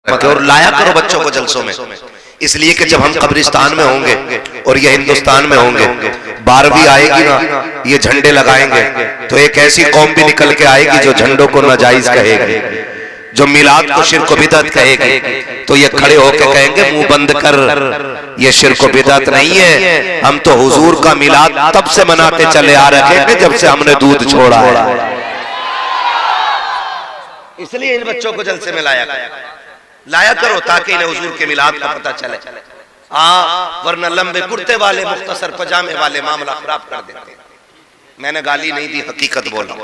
और लाया करो बच्चों को जलसों में, इसलिए कि जब हम कब्रिस्तान में होंगे और ये हिंदुस्तान में होंगे, 12वीं आएगी ना, ये झंडे लगाएंगे तो एक ऐसी कौम भी निकल के आएगी जो झंडों को नाजायज कहेगी, जो मिलाद को शिर्क व बिदअत कहेगी, तो ये खड़े होकर कहेंगे मुंह बंद कर, ये शिर्क व बिदअत नहीं है, हम तो हुजूर का मिलाद तब से मनाते चले आ रहे हैं जब से हमने दूध छोड़ा है। इसलिए इन बच्चों को जलसे में लाया करो ताकि इन्हें हुजूर के मिलाद का पता चले। वरना लंबे कुर्ते वाले मुख्तसर पजामे वाले मामला खराब कर देते हैं। मैंने गाली नहीं दी, हकीकत बोला,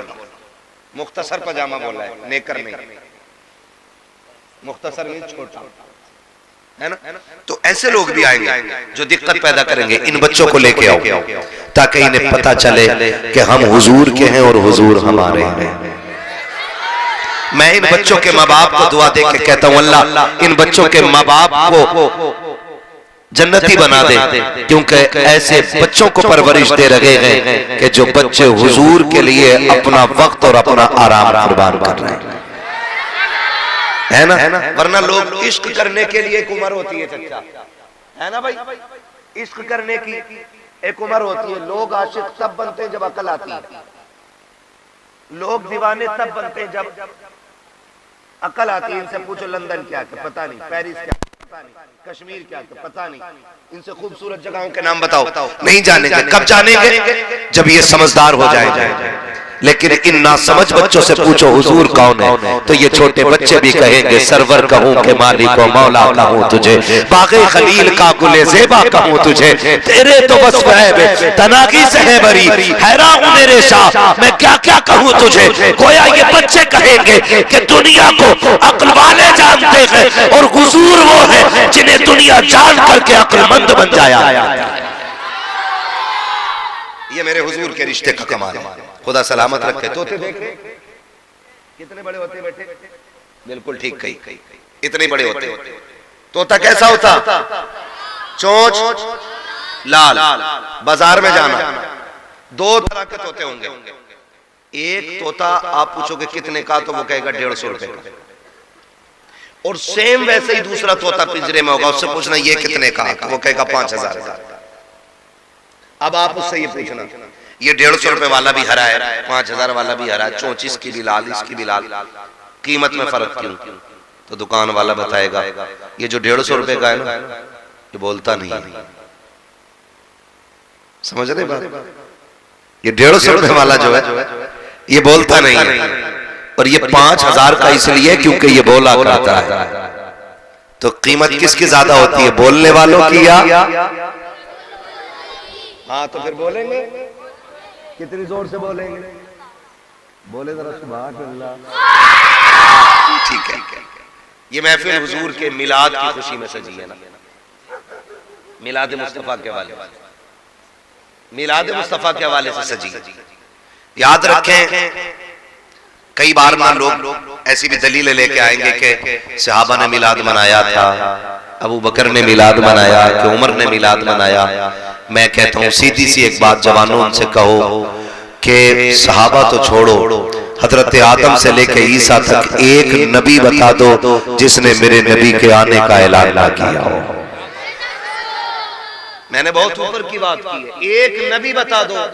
मुख्तसर पजामा बोला है, नेकर नहीं, मुख्तसर में छोटा है ना। तो ऐसे लोग भी आएंगे जो दिक्कत पैदा करेंगे। इन बच्चों को लेके आओ ताकि इन्हें पता चले कि हम हुजूर के हैं और हुजूर हमारे हैं। मैं इन बच्चों के माँ बाप को दुआ दे के कहता हूं, अल्लाह इन बच्चों के माँ बाप को जन्नती बना दे, क्योंकि ऐसे बच्चों को परवरिश दे रहे हैं कि जो बच्चे हुजूर के लिए अपना वक्त और अपना आराम कुर्बान कर रहे हैं, है ना। वरना लोग इश्क करने के लिए एक उम्र होती है चच्चा, है ना भाई, इश्क करने की एक उम्र होती है। लोग आशिक तब बनते हैं जब अकल आती है, लोग दीवाने तब बनते हैं जब अकल आती है। इनसे पूछो लंदन क्या है पता नहीं, पेरिस क्या पता नहीं, कश्मीर क्या है पता नहीं, इनसे खूबसूरत जगहों के नाम बताओ, नहीं जानेंगे। कब जानेंगे? जब ये समझदार हो जाएंगे। लेकिन इन नासमझ बच्चों से पूछो हुजूर कौन है, तो ये छोटे बच्चे भी कहेंगे सरवर कहूं के मालिक व मौला कहूं तुझे, बाग़े खलील का गुले ज़ेबा कहूं तुझे, तेरे तो बस वह तनागी से है बरी, हैरान हूं मेरे शाह मैं क्या क्या कहूं तुझे। गोया ये बच्चे कहेंगे कि दुनिया को अक्ल वाले जानते हैं और हुजूर वो है जिन्हें दुनिया जान करके अक्लमंद बन जाया। ये मेरे हुजूर के रिश्ते का कमाल है। खुदा सलामत रखे। तोते देख रहे कितने बड़े होते बेटे, बिल्कुल ठीक कही, इतने बड़े होते। तोता कैसा होता? चोंच लाल। बाजार में जाना, दो तरह के तोते होंगे। एक तोता आप पूछोगे कितने का, तो वो कहेगा 150 रुपए का, और सेम वैसे ही दूसरा तोता पिंजरे में होगा, उससे पूछना ये कितने का, वो कहेगा 5000 का। अब आप उससे ये पूछना ये 150 रुपए वाला भी हरा है, 5000 वाला भी हरा है, चोंच इसकी भी लाल इसकी भी लाल, कीमत में फर्क क्यों? तो दुकान वाला बताएगा ये जो 150 रुपए का है ना, ये बोलता नहीं है। समझ रहे बात? ये 150 रुपए वाला जो है ये बोलता नहीं है, और ये 5000 का इसलिए क्योंकि ये बोला करता है। तो कीमत किसकी ज्यादा होती है, बोलने वालों की या? हाँ तो फिर बोलेंगे, कितनी जोर से बोलेंगे? बोले जरा सुभान अल्लाह। ठीक है, ये महफिल हुजूर के मिलाद की खुशी में सजी है ना, मिलाद मुस्तफा के हवाले, मिलाद मुस्तफा के हवाले से सजी। याद रखें कई बार ना लोग ऐसी भी दलीलें लेके आएंगे कि सहाबा ने मिलाद मनाया था, अबू बकर ने मिलाद मनाया, कि उमर ने मिलाद मनाया। मैं कहता हूँ सीधी सी एक बात जवानों उनसे कहो कि सहाबा तो छोड़ो, हजरत आदम से लेके ईसा तक एक नबी बता दो जिसने मेरे नबी के आने का ऐलान ना किया हो। मैंने बहुत ऊपर की बात की है, एक नबी बता दो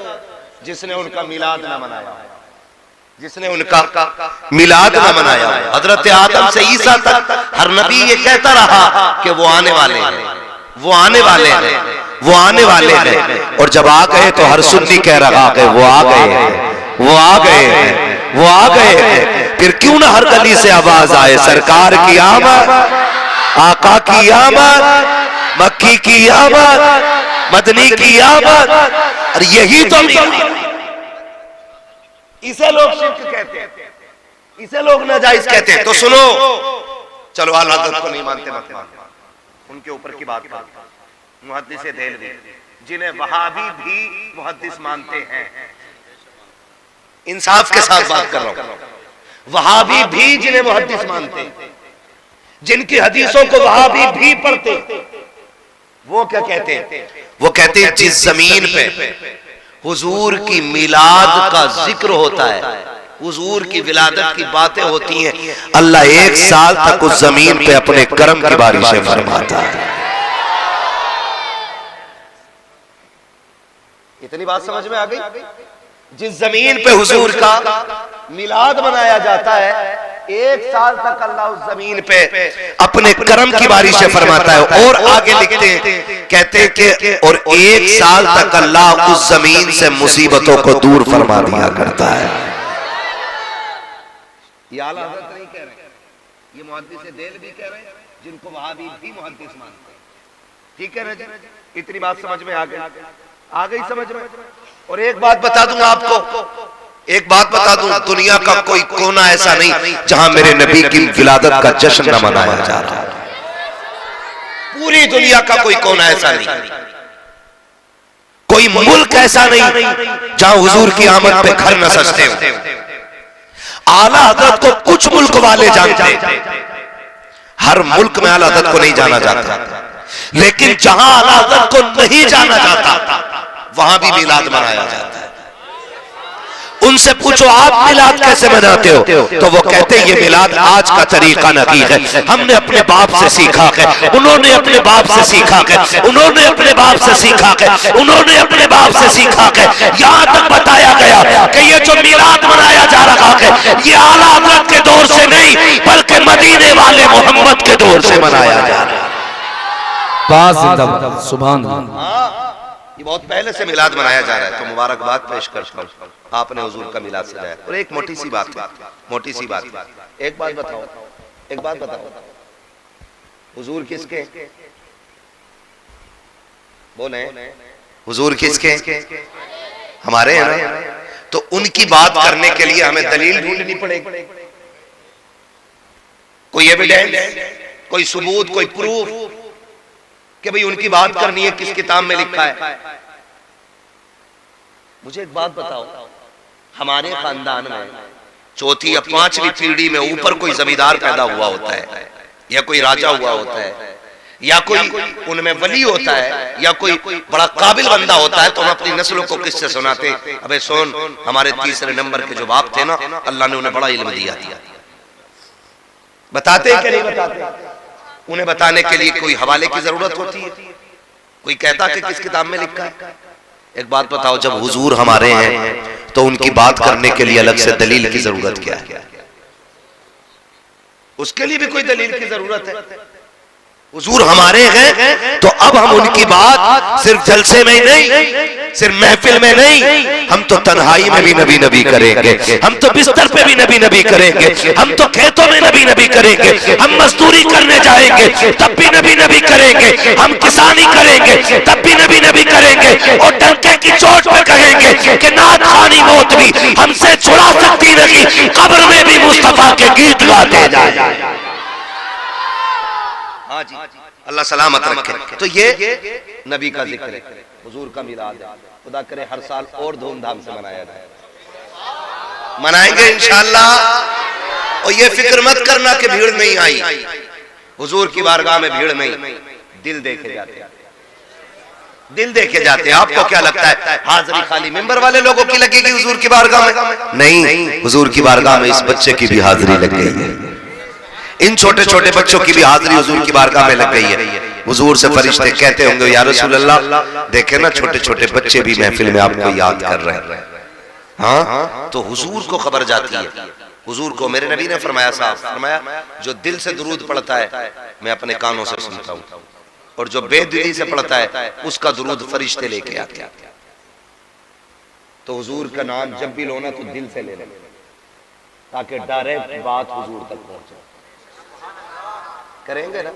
जिसने उनका मिलाद ना मनाया, जिसने उनका मिलाद ना मनाया। हजरत आदम से ईसा तक हर नबी ये कहता रहा कि वो आने वाले हैं, वो आने वाले हैं, वो आने वाले हैं, और जब आ गए तो हर सुन्नी कह रहा है वो आ गए हैं, वो आ गए हैं, वो आ गए हैं। फिर क्यों ना हर गली से आवाज आए सरकार की आमद, आका की आमद, मक्की की आमद, मदनी की आमद। और यही तो इसे लोग शिर्क कहते हैं, इसे लोग नाजायज कहते हैं। तो सुनो, चलो आला हज़रत को नहीं मानते मत मानो, उनके ऊपर की बात करो। मुहद्दिस देलवी जिन्हें वहाबी भी मुहद्दिस मानते हैं, इंसाफ के साथ बात कर रहा हूं, वहाबी भी जिन्हें मुहद्दिस मानते हैं, जिनकी हदीसों को वहाबी भी पढ़ते, वो क्या कहते हैं? वो कहते हैं जिस जमीन पे हुजूर की मिलाद का जिक्र होता है हुजूर की विलादत की बातें होती हैं, अल्लाह 1 साल तक उस जमीन पे अपने करम की बारिशें फरमाता है। इतनी बात समझ में आ गई? जिस जमीन पे हुजूर का मिलाद मनाया जाता है, 1 साल तक अल्लाह उस जमीन पे अपने करम की बारिशें फरमाता है। और आगे लिखते हैं, कहते हैं कि और 1 साल तक अल्लाह उस जमीन से मुसीबतों को दूर फरमा दिया करता है। ये आला हज़रत नहीं कह रहे, ये मुहद्दिस देल भी कह रहे हैं, जिनको वहाबी भी मुहद्दिस मानते हैं। ठीक है ना जी? इतनी बात समझ में आ गई समझ में। और एक बात बता दूं आपको, एक बात बता दूं, दुनिया का कोई कोना ऐसा नहीं जहां मेरे नबी की विलादत का जश्न न मनाया जा रहा है। पूरी दुनिया का कोई कोना ऐसा नहीं, कोई मुल्क ऐसा नहीं जहां हुजूर की आमद पे घर न सजते हो। आला हज़रत को कुछ मुल्क वाले जानते हैं, हर मुल्क में आला हज़रत को नहीं जाना जाता, लेकिन जहां आला हज़रत को नहीं जाना जाता वहां भी मिलाद मनाया जाता है। उनसे पूछो आप मिलाद कैसे मनाते हो, तो वो कहते हैं ये मिलाद आज का तरीका नहीं है, हमने अपने बाप से सीखा है, उन्होंने अपने बाप से सीखा है, उन्होंने अपने बाप से सीखा है, उन्होंने अपने बाप से सीखा है। यहाँ तक बताया गया कि ये जो मिलाद मनाया जा रहा है ये आला हज़रत के दौर से नहीं बल्कि मदीने वाले मोहम्मद के दौर से मनाया जा रहा है। सुभान अल्लाह। ये बहुत पहले से मिलाद मनाया जा रहा है, तो मुबारकबाद पेश कर आपने हुजूर का मिलाद सजाया। और एक मोटी सी बात, मोटी सी बात, एक बात बताओ, हुजूर किसके? बोले हुजूर किसके? हमारे हैं ना। तो उनकी बात करने के लिए हमें दलील ढूंढनी पड़ेगी, कोई एविडेंस, कोई सबूत, कोई प्रूफ कि भाई उनकी बात करनी है, किस किताब में लिखा है। मुझे एक बात बताओ, हमारे खानदान में चौथी या पांचवी पीढ़ी में ऊपर कोई जमींदार पैदा हुआ होता है, या कोई राजा हुआ होता है, या कोई उनमें वली होता है, या कोई बड़ा काबिल बंदा होता है, तो हम अपनी नस्लों को किससे सुनाते? अबे सुन, हमारे तीसरे नंबर के जो बाप थे ना, अल्लाह ने उन्हें बड़ा इल्म दिया। बताते कि नहीं बताते? उन्हें बताने के लिए कोई हवाले की जरूरत होती है, कोई कहता कि किस किताब में लिखा है। एक बात बताओ, जब हुजूर हमारे हैं तो उनकी बात करने के लिए अलग से दलील की जरूरत क्या है? उसके लिए भी कोई दलील की जरूरत है? हुजूर हमारे हैं तो अब हम उनकी बात सिर्फ जलसे में नहीं, सिर्फ महफिल में नहीं, हम तो तन्हाई में भी नबी नबी करेंगे, हम तो बिस्तर पे भी नबी नबी करेंगे, हम तो खेतों में नबी नबी करेंगे, हम मजदूरी करने जाएंगे तब भी नबी नबी करेंगे, हम किसानी करेंगे तब भी नबी नबी करेंगे, और डंके की चोट पे कहेंगे कि नात खानी मौत भी हमसे छुड़ा सकती नहीं, कब्र में भी मुस्तफा के गीत गाते जाए। हाँ जी, अल्लाह सलामत रखे। तो ये नबी का जिक्र है, हुजूर का मिलाद है। खुदा करे हर साल और धूमधाम से मनाया जाए, मनाएंगे इंशाअल्लाह। और ये फिक्र मत करना कि भीड़ नहीं आई, हुजूर की बारगाह में भीड़ नहीं, दिल देखे जाते हैं, दिल देखे जाते हैं। आपको क्या लगता है हाजिरी खाली मेंबर वाले लोगों की लगेगी हुजूर की बारगाह में? नहीं, हुजूर की बारगाह में इस बच्चे की भी हाजिरी लग गई है, इन छोटे छोटे बच्चों की भी हाजिरी हुजूर की बारगाह में लग गई है। हुजूर से फरिश्ते कहते होंगे, या रसूल अल्लाह, देखे ना छोटे छोटे बच्चे भी महफिल में आपको याद कर रहे हैं। हाँ, तो हुजूर को खबर जाती है। हुजूर को मेरे नबी ने फरमाया, साहब फरमाया, जो दिल से दुरूद पढ़ता है मैं अपने कानों से सुनता हूँ, और जो बेदिली से पढ़ता है उसका दुरूद फरिश्ते लेके आते हैं। तो हुजूर का नाम जब भी लो ना तो दिल से ले लेना, ताकि डायरेक्ट बात हुजूर तक पहुंचे। करेंगे ना?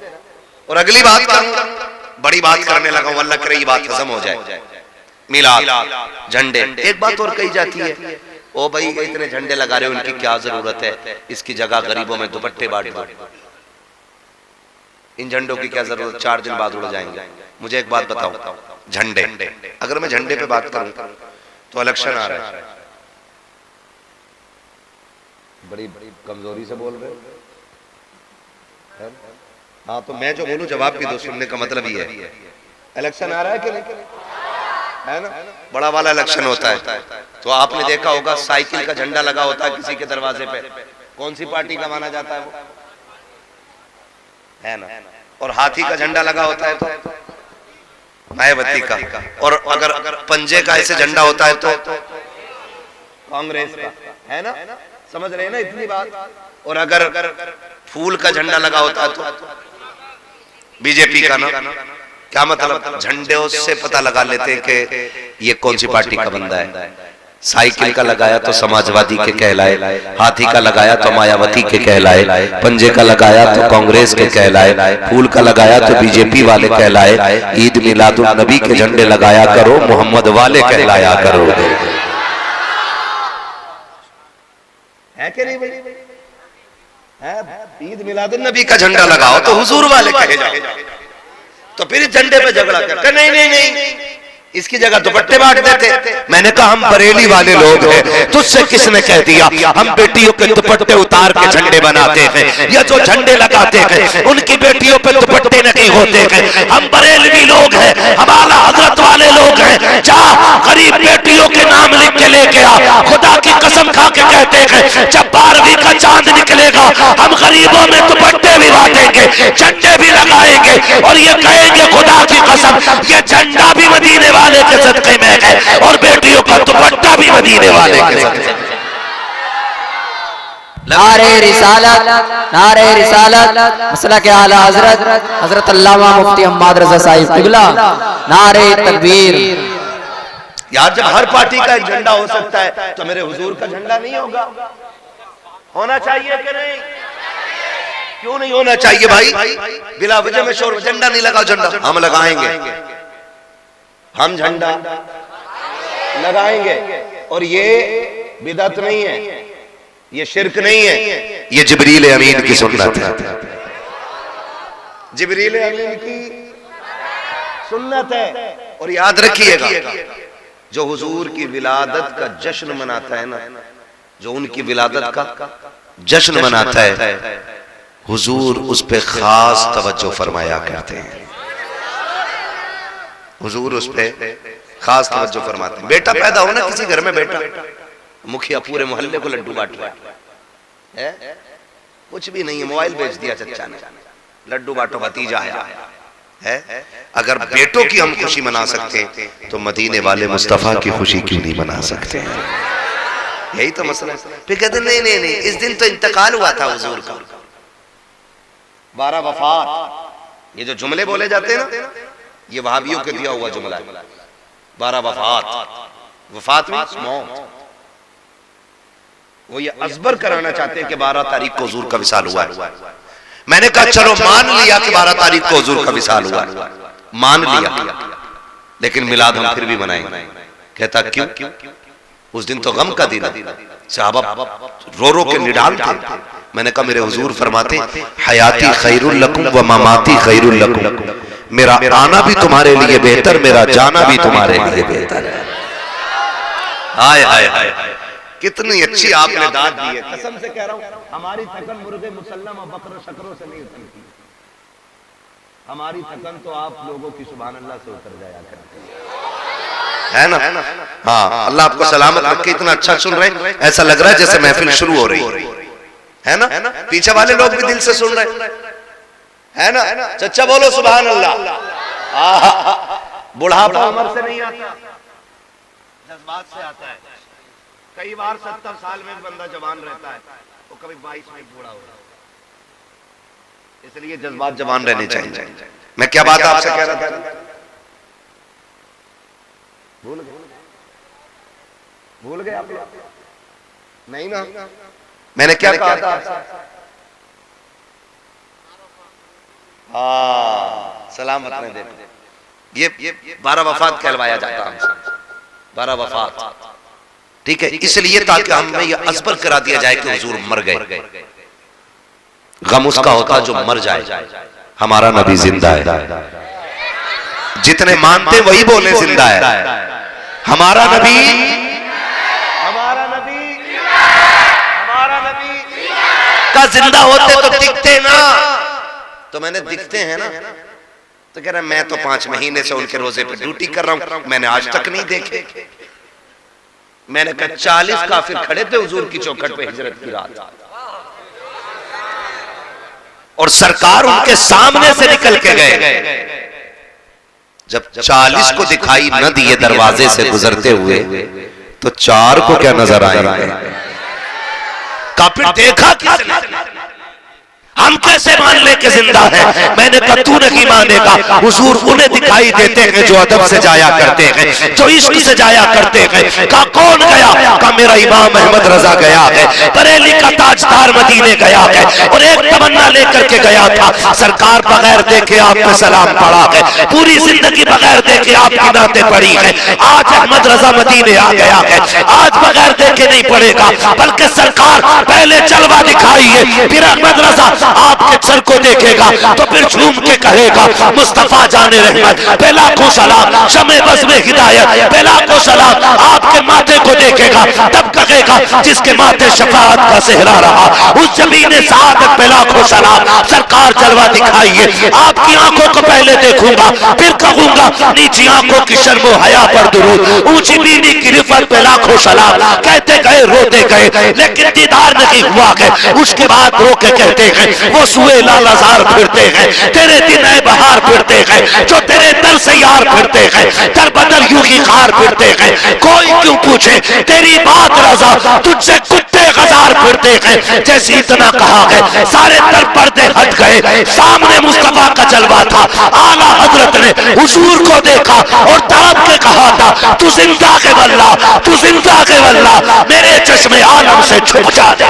और अगली बात करूंगा, बड़ी बात करने लगा हूं, अल्लाह करे ये बात हजम हो जाए। मिलाद, झंडे, एक बात और कही जाती है, ओ भाई इतने झंडे लगा रहे हो, इनकी क्या जरूरत है? इसकी जगह गरीबों में दुपट्टे बांट दो। इन झंडों की क्या जरूरत, 4 दिन बाद उड़ जाएंगे। मुझे एक बात बताओ, झंडे, अगर मैं झंडे पे बात करूं तो इलेक्शन आ रहा है, बड़ी बड़ी कमजोरी से बोल रहे हो। हाँ, तो मैं जो बोलूं जवाब भी दो, सुनने का मतलब ही है। इलेक्शन आ रहा है कि नहीं? है ना, बड़ा वाला इलेक्शन होता है तो आपने देखा होगा साइकिल का झंडा लगा होता है किसी के दरवाजे पे, कौन सी पार्टी का माना जाता है वो, है ना, और हाथी का झंडा लगा होता है तो मायावती का, और अगर पंजे का ऐसे झंडा होता है तो कांग्रेस का, है ना, समझ रहे हैं ना इतनी बात, और अगर फूल का झंडा लगा होता है तो बीजेपी का ना, क्या मतलब झंडे से पता लगा लेते हैं कि ये कौन सी पार्टी का बंदा है। साइकिल का लगाया तो समाजवादी के कहलाए, हाथी का लगाया तो मायावती के कहलाए, पंजे का लगाया तो कांग्रेस के कहलाए, फूल का लगाया तो बीजेपी वाले कहलाए, ईद मिलादुन नबी के झंडे लगाया करो, मोहम्मद वाले कहलाया करो। है कि नहीं भाई? ईद मिलादुन नबी का झंडा लगाओ तो हुजूर वाले कहे जाओ, तो फिर इस झंडे पे झगड़ा कर, नहीं नहीं नहीं इसकी जगह दुपट्टे बांट देते। मैंने कहा हम बरेली वाले लोग हैं, तुझसे किसने कह दिया हम बेटियों के दुपट्टे उतार के झंडे बनाते हैं, या जो झंडे लगाते हैं उनकी बेटियों पे दुपट्टे नहीं होते हैं। हम बरेलवी लोग हैं, हम आला हजरत वाले लोग हैं। जा गरीब बेटियों के नाम लिख के लेके आ, खुदा की कसम खा के कहते हैं जब 12वीं का चांद निकलेगा हम गरीबों में दुपट्टे भी बांटेंगे, झंडे भी लगाएंगे, और ये कहेंगे खुदा की कसम ये झंडा भी मदीने वाले के सदके में है और बेटियों का दुपट्टा भी मदीने वाले के सदके में। नारे रिसालत, नारे रिसालत, मसला के आला हजरत हजरत अल्लामा मुफ्ती अहमद रजा साहिब किबला, नारे तकबीर। यार जब हर पार्टी का एक झंडा हो सकता है तो मेरे हुजूर का झंडा नहीं होगा? होना चाहिए कि नहीं? क्यों नहीं होना चाहिए भाई? बिला वजह में शोर, झंडा नहीं लगाओ, झंडा हम लगाएंगे, हम झंडा लगाएंगे, और ये बिदअत नहीं है, ये शिरक नहीं है, ये जिब्रील अमीन की सुन्नत है, जिब्रील अमीन की सुन्नत है। और याद रखिएगा जो हुजूर की विलादत का जश्न मनाता है ना, जो उनकी विलादत का जश्न मनाता है, हुजूर उस पे खास तवज्जो फरमाया करते हैं, हुजूर उस पे खास तवज्जो फरमाते हैं। बेटा पैदा हो ना किसी घर में, बेटा मुखिया पूरे मोहल्ले को लड्डू बांट रहा है, कुछ भी नहीं है, मोबाइल बेच दिया चच्चा ने, लड्डू बांटो भतीजा है। अगर बेटों की हम खुशी मना सकते हैं तो मदीने वाले मुस्तफा की खुशी क्यों नहीं मना सकते हैं? यही तो मसला है। फिर कहते नहीं नहीं नहीं इस दिन तो इंतकाल हुआ था हुजूर का, 12 वफात, ये जो जुमले बोले जाते हैं ना ये वहाबियों के दिया हुआ जुमला है। 12 वफात, वफात मींस मौत, वो ये अजबर कराना चाहते हैं कि 12 तारीख को हुजूर का विसाल हुआ है। मैंने कहा चलो मान लिया कि 12 तारीख को हुजूर का विसाल हुआ, मान लिया, लेकिन मिलाद हम फिर भी मनाएंगे। कहता क्यों? उस दिन तो गम का दिन है, सहाबा रो रो के निडाल थे। मैंने कहा मेरे हुजूर फरमाते हयाती खैरुल लकुम व ममाती खैरुल लकुम, मेरा आना भी तुम्हारे लिए बेहतर, मेरा जाना भी तुम्हारे लिए बेहतर है। हाय हाय हाय, कितनी अच्छी आपने दाद दी है, कसम से कह रहा हूं हमारी थकन मुर्गे मुसल्लम और बकरों शकरों से नहीं उतरती, हमारी थकन तो आप लोगों की सुभान अल्लाह से उतर जाया करती है ना। हाँ, अल्लाह आपको सलामत रखे। इतना अच्छा सुन रहे हैं, ऐसा लग रहा है जैसे महफिल शुरू हो रही है ना। पीछे वाले लोग भी दिल से सुन रहे है ना। चच्चा बोलो सुभान अल्लाह। बुढ़ापा उम्र से नहीं आता, जज्बात से आता है। कई बार 70 साल में बंदा जवान रहता है, वो कभी 22 में बूढ़ा हो रहा है, इसलिए जज्बात जवान रहने चाहिए। मैं क्या बात आपसे कह रहा था, भूल गए आप लोग? नहीं ना, मैंने क्या कहा था आपसे? हाँ, सलामत में दे। ये 12 वफात कहलवाया जाता हमसे, 12 वफात, ठीक है, इसलिए ताकि हमें ये असबर करा दिया जाए कि हुजूर मर गए। गम उसका होता जो मर जाए, हमारा नबी जिंदा है। जितने मानते वही बोले जिंदा है। हमारा नबी, हमारा नबी, हमारा नबी का जिंदा होते तो दिखते ना, तो मैंने दिखते हैं ना, तो कह रहा मैं तो 5 महीने से उनके रोजे पे ड्यूटी कर रहा हूं, मैंने आज तक नहीं देखे। मैंने कहा 40 काफिर खड़े थे हुजूर की चौखट पे हिजरत की रात, और सरकार उनके सामने से निकल के गए। जब 40 को दिखाई न दिए दरवाजे से गुजरते हुए, तो 4 को क्या नजर आएंगे? काफिर देखा किसने? हम कैसे मान ले के जिंदा है? मैंने कहा तू नहीं मानेगा। हुजूर उन्हें दिखाई देते हैं जो अदब से जाया करते हैं, जो इश्क से जाया करते हैं। कहा कौन गया? कहा मेरा इमाम अहमद रजा गया है, बरेली का ताजदार मदीने गया है, और एक तमन्ना लेकर के गया था, सरकार बगैर देखे आप पे सलाम पड़ा है, पूरी जिंदगी बगैर देखे आपकी नाते पड़ी है। आज अहमद रजा मदीने आ गया है, आज बगैर देखे नहीं पड़ेगा, बल्कि सरकार पहले जलवा दिखाइए, फिर अहमद रजा आपके सर को देखेगा तो फिर झूम के कहेगा मुस्तफा जाने रहमत पे लाखों सलाम, शमे बज़ में हिदायत पे लाखों सलाम। आपके माथे को देखेगा तब कहेगा जिसके माथे शफाअत का सेहरा रहा, उस जमीने सआदत पे लाखों सलाम। सरकार जलवा दिखाइए, आपकी आंखों को पहले देखूंगा, फिर कहूंगा नीची आंखों की शर्मो हया पर दुरूद, ऊंची बीनी की रिफत पे लाखों सलाम। कहते गए रोते गए, लेकिन दीदार नहीं हुआ है। उसके बाद रो के कहते हैं वो सुए लालाजार फिरते हैं, तेरे दिन बहार फिरते हैं, जो तेरे दर से यार फिरते हैं, दर बदर यूं ही खार फिरते हैं। कोई क्यों पूछे तेरी बात रजा, तुझसे कुत्ते हजार फिरते हैं। जैसे इतना कहा है सारे दर पर्दे हट गए, सामने मुस्तफा का जलवा था। आला हजरत ने हुजूर को देखा और तड़प के कहा था तू जिंदा के वल्ला, तू जिंदा के वल्ला, मेरे चश्मे आलम से छुप जा दे।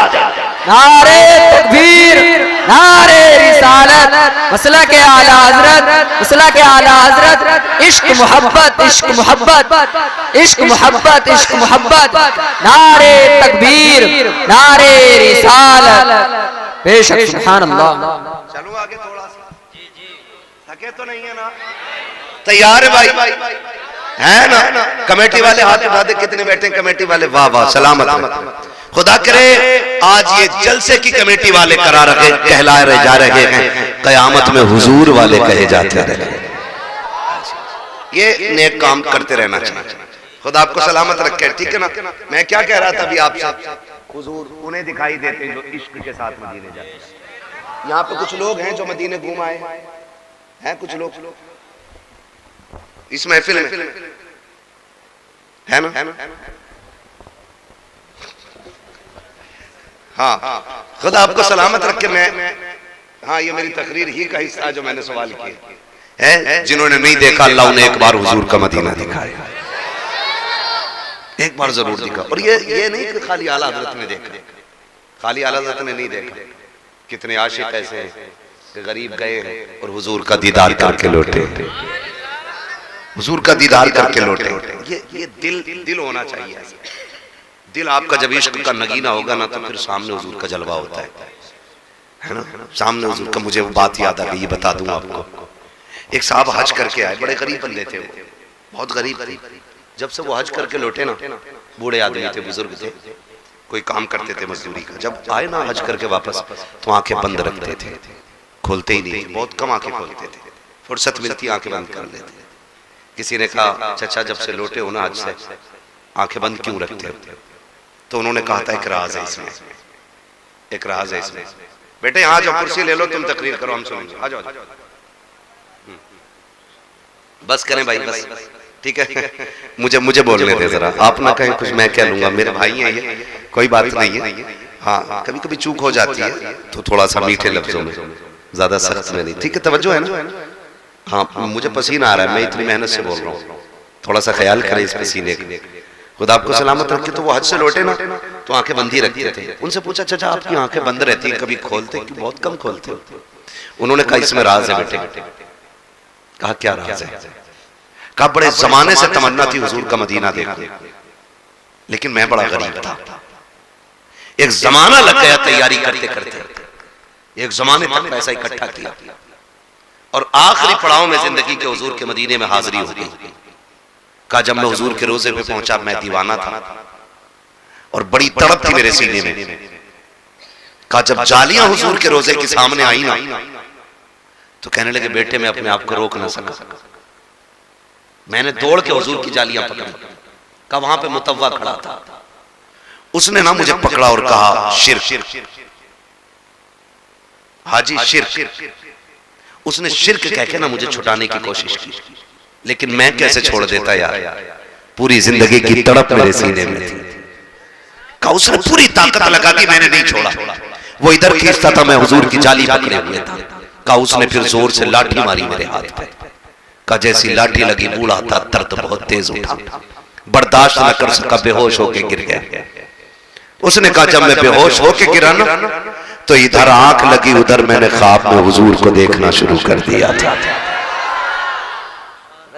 नारे तकबीर, नारे रिसालत, मसला के आला हजरत, मसला के आला हजरत। इश्क मोहब्बत, इश्क मोहब्बत, इश्क मोहब्बत, इश्क मोहब्बत। नारे तकबीर, नारे रिसालत। बेशक सुभान अल्लाह। चलो आगे थोड़ा सा, थके तो नहीं है ना? तैयार है भाई? है ना? कमेटी वाले हाथ उठा दे, कितने बैठे हैं कमेटी वाले? वाह वाह, सलामत। खुदा करे आज ये जलसे की कमेटी वाले करा रहे, कहलाए रहे जा रहे हैं, कयामत में हुजूर वाले कहे जाते रहे। ये नेक काम करते रहना चाहिए। खुदा आपको सलामत रखे, ठीक है ना? मैं क्या कह रहा था अभी आपसे, हुजूर उन्हें दिखाई देते जो इश्क के साथ मदीने जाते हैं। यहाँ पे कुछ लोग हैं जो मदीने घूम आए हैं, कुछ लोग इस महफिल में है ना? हाँ, खुदा आपको सलामत रखे। मैं हाँ, ये मेरी तकरीर ही का हिस्सा जो मैंने सवाल किए है। जिन्होंने नहीं देखा अल्लाह उन्हें एक बार हुजूर का मदीना दिखाया, एक बार जरूर दिखा। और ये नहीं कि खाली आला हजरत ने देखा, खाली आला हजरत ने नहीं देखा। कितने आशिक ऐसे हैं कि गरीब गए और हुजूर का दीदार करके लौटे, हुजूर का दीदार करके लौटे। ये दिल होना चाहिए। दिल आपका जब इश्क का नगीना होगा ना, तो फिर सामने हुजूर का जलवा होता है ना? सामने हुजूर का। मुझे वो बात याद आ गई, ये बता दूं आपको। एक साहब हज करके आए, बड़े गरीब बंदे थे, वो बहुत गरीब थे। जब से वो हज करके लौटे ना, बूढ़े आदमी थे, बुजुर्ग थे, कोई काम करते थे मजदूरी का। जब आए ना हज करके वापस, तो आंखें बंद रखते थे, खोलते ही नहीं, बहुत कम आंखें खोलते थे। फुर्सत मिलती आंखें बंद कर लेते। किसी ने कहा चाचा जब से लौटे हो ना हज से, आंखें बंद क्यों रखते हो? तो उन्होंने कहा था एक राज है इसमें, एक राज है इसमें। बेटे यहाँ जाओ, कुर्सी ले लो, तुम तकरीर करो, हम सुनेंगे। आ जाओ। बस करें भाई, बस ठीक है। मुझे बोलने दे जरा, आप ना कहें कुछ मैं कह लूंगा, मेरे भाई हैं ये, कोई बात नहीं है। हाँ, कभी कभी चूक हो जाती है, तो थोड़ा सा मीठे लफ्जों में, ज्यादा सख्त में नहीं। ठीक है, तवज्जो है ना? हाँ, मुझे पसीना आ रहा है, मैं इतनी मेहनत से बोल रहा हूँ, थोड़ा सा ख्याल करें इस पसीने का। खुदा आपको सलामत रखे। तो वो हज से लौटे ना, तो आंखें बंदी रखते थे। उनसे पूछा चाचा आपकी आंखें बंद रहती है, कभी खोलते कि बहुत कम खोलते हो? उन्होंने कहा इसमें राज है बेटे। कहा क्या राज है? कहा बड़े जमाने से तमन्ना थी हुजूर का मदीना देखूं, लेकिन मैं बड़ा गरीब था। एक जमाना लग गया तैयारी करते करते, एक जमाने तक पैसा इकट्ठा किया, और आखिरी पड़ाव में जिंदगी के हुजूर के मदीने में हाजिरी हो गई। कहा जब मैं हुजूर के रोजे पे पहुंचा, मैं दीवाना था और बड़ी तड़प थी मेरे सीने में। कहा जब जालियां हुजूर के रोजे के सामने आई ना, तो कहने लगे बेटे मैं अपने आप को रोक ना सका, मैंने दौड़ के हुजूर की जालियां पकड़ी। कहा वहां पे मुतव्वा खड़ा था, उसने ना मुझे पकड़ा और कहा शिर्क, हाजी शिर्क। उसने शिर्क कह के ना मुझे छुटाने की कोशिश की, लेकिन मैं कैसे छोड़ देता यार, पूरी जिंदगी की तड़प मेरे सीने में थी। कहा उसने पूरी ताकत लगा दी, मैंने नहीं छोड़ा। वो इधर खींचता था, मैं हुजूर की जाली पकड़े हुए था। कहा उसने फिर जोर से लाठी मारी मेरे हाथ पे। कहा जैसी लाठी लगी बूढ़ा था, दर्द बहुत तेज उठा, बर्दाश्त न कर सका, बेहोश होके गिर गया। उसने कहा जब मैं बेहोश होके गिरा ना, तो इधर आंख लगी, उधर मैंने ख्वाब में हुजूर को देखना शुरू कर दिया था।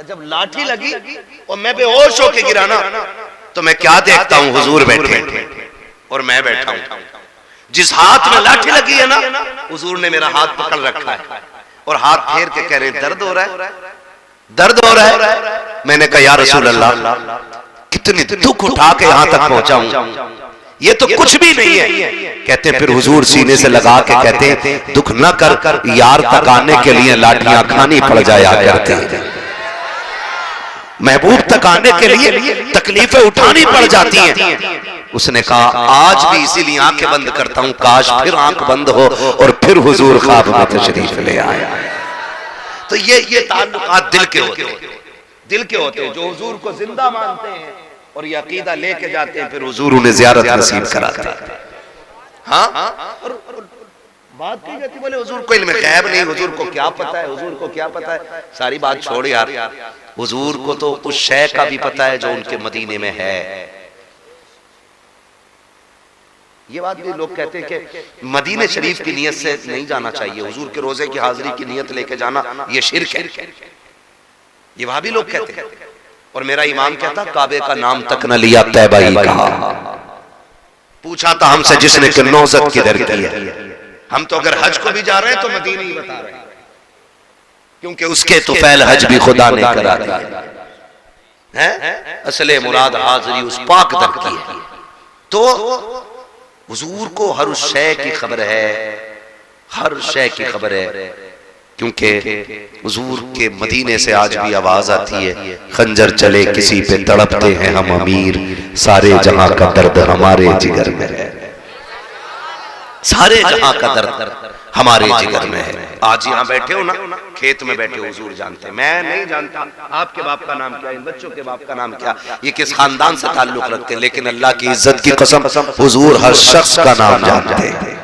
जब लाठी लगी और मैं बेहोश होके गिरा ना, तो मैं क्या देखता हूं, हुजूर बैठे और मैं बैठा हूं। जिस हाथ में लाठी लगी है ना, हुजूर ने मेरा हाथ पकड़ रखा है और हाथ फेर के कह रहे दर्द हो रहा है, दर्द हो रहा है। मैंने कहा या रसूल अल्लाह, कितनी दुख उठा के यहां तक पहुंचा हूं, ये तो कुछ भी नहीं है। कहते हैं फिर हुजूर सीने से लगा के कहते हैं दुख न कर, यार तक आने के लिए लाठियां खानी पड़ जाया करती हैं, महबूब तक आने के लिए तकलीफें उठानी पड़ जाती हैं। उसने कहा आज भी इसीलिए आंखें बंद करता हूं, काश फिर आंख बंद हो और फिर हुजूर ख्वाब में तशरीफ ले आए। तो ये ताल्लुकात दिल के होते हैं, दिल के होते हैं, जो हुजूर को जिंदा मानते हैं और ये अकीदा लेके जाते हैं, फिर हुजूर उन्हें ज़ियारत नसीब कराते हैं। हाँ, और बात की जाती, बोले हुजूर को इल्म गैब नहीं, हुजूर को क्या पता है, हुजूर को क्या पता है। सारी बात छोड़ यार, हुजूर को तो उस शय का भी पता है जो उनके मदीने में है। ये बात भी लोग कहते हैं कि मदीने शरीफ की नियत से नहीं जाना चाहिए, हुजूर के रोजे की हाजिरी की नियत लेके जाना ये शिर्क है, ये वहां भी लोग कहते हैं। और मेरा इमाम कहता काबे का नाम तक न लिया, तैबा ही कहा। पूछा था हमसे जिसने कि नौजत किधर की है, हम तो अगर हज को भी जा रहे हैं तो मदीने ही बता रहे हैं, क्योंकि उसके तो पहले हज भी खुदा ने करा दिया है। असले मुराद हाजिरी उस पाक दर की है। तो हुजूर को हर उस शय की खबर है, हर शय की खबर है, क्योंकि हुजूर के मदीने से आज भी आवाज आती है खंजर चले किसी पे तड़पते हैं हम अमीर, सारे जहां का दर्द हमारे जिगर में है, सारे जहां का दर्द हमारे जिगर में है। आज यहाँ बैठे हो ना, खेत में बैठे हो, हुजूर जानते हैं, मैं नहीं जानता आपके बाप का नाम क्या, इन बच्चों के बाप का नाम क्या, ये किस खानदान से ताल्लुक रखते हैं, लेकिन अल्लाह की इज्जत की कसम हुजूर हर शख्स का नाम जानते हैं,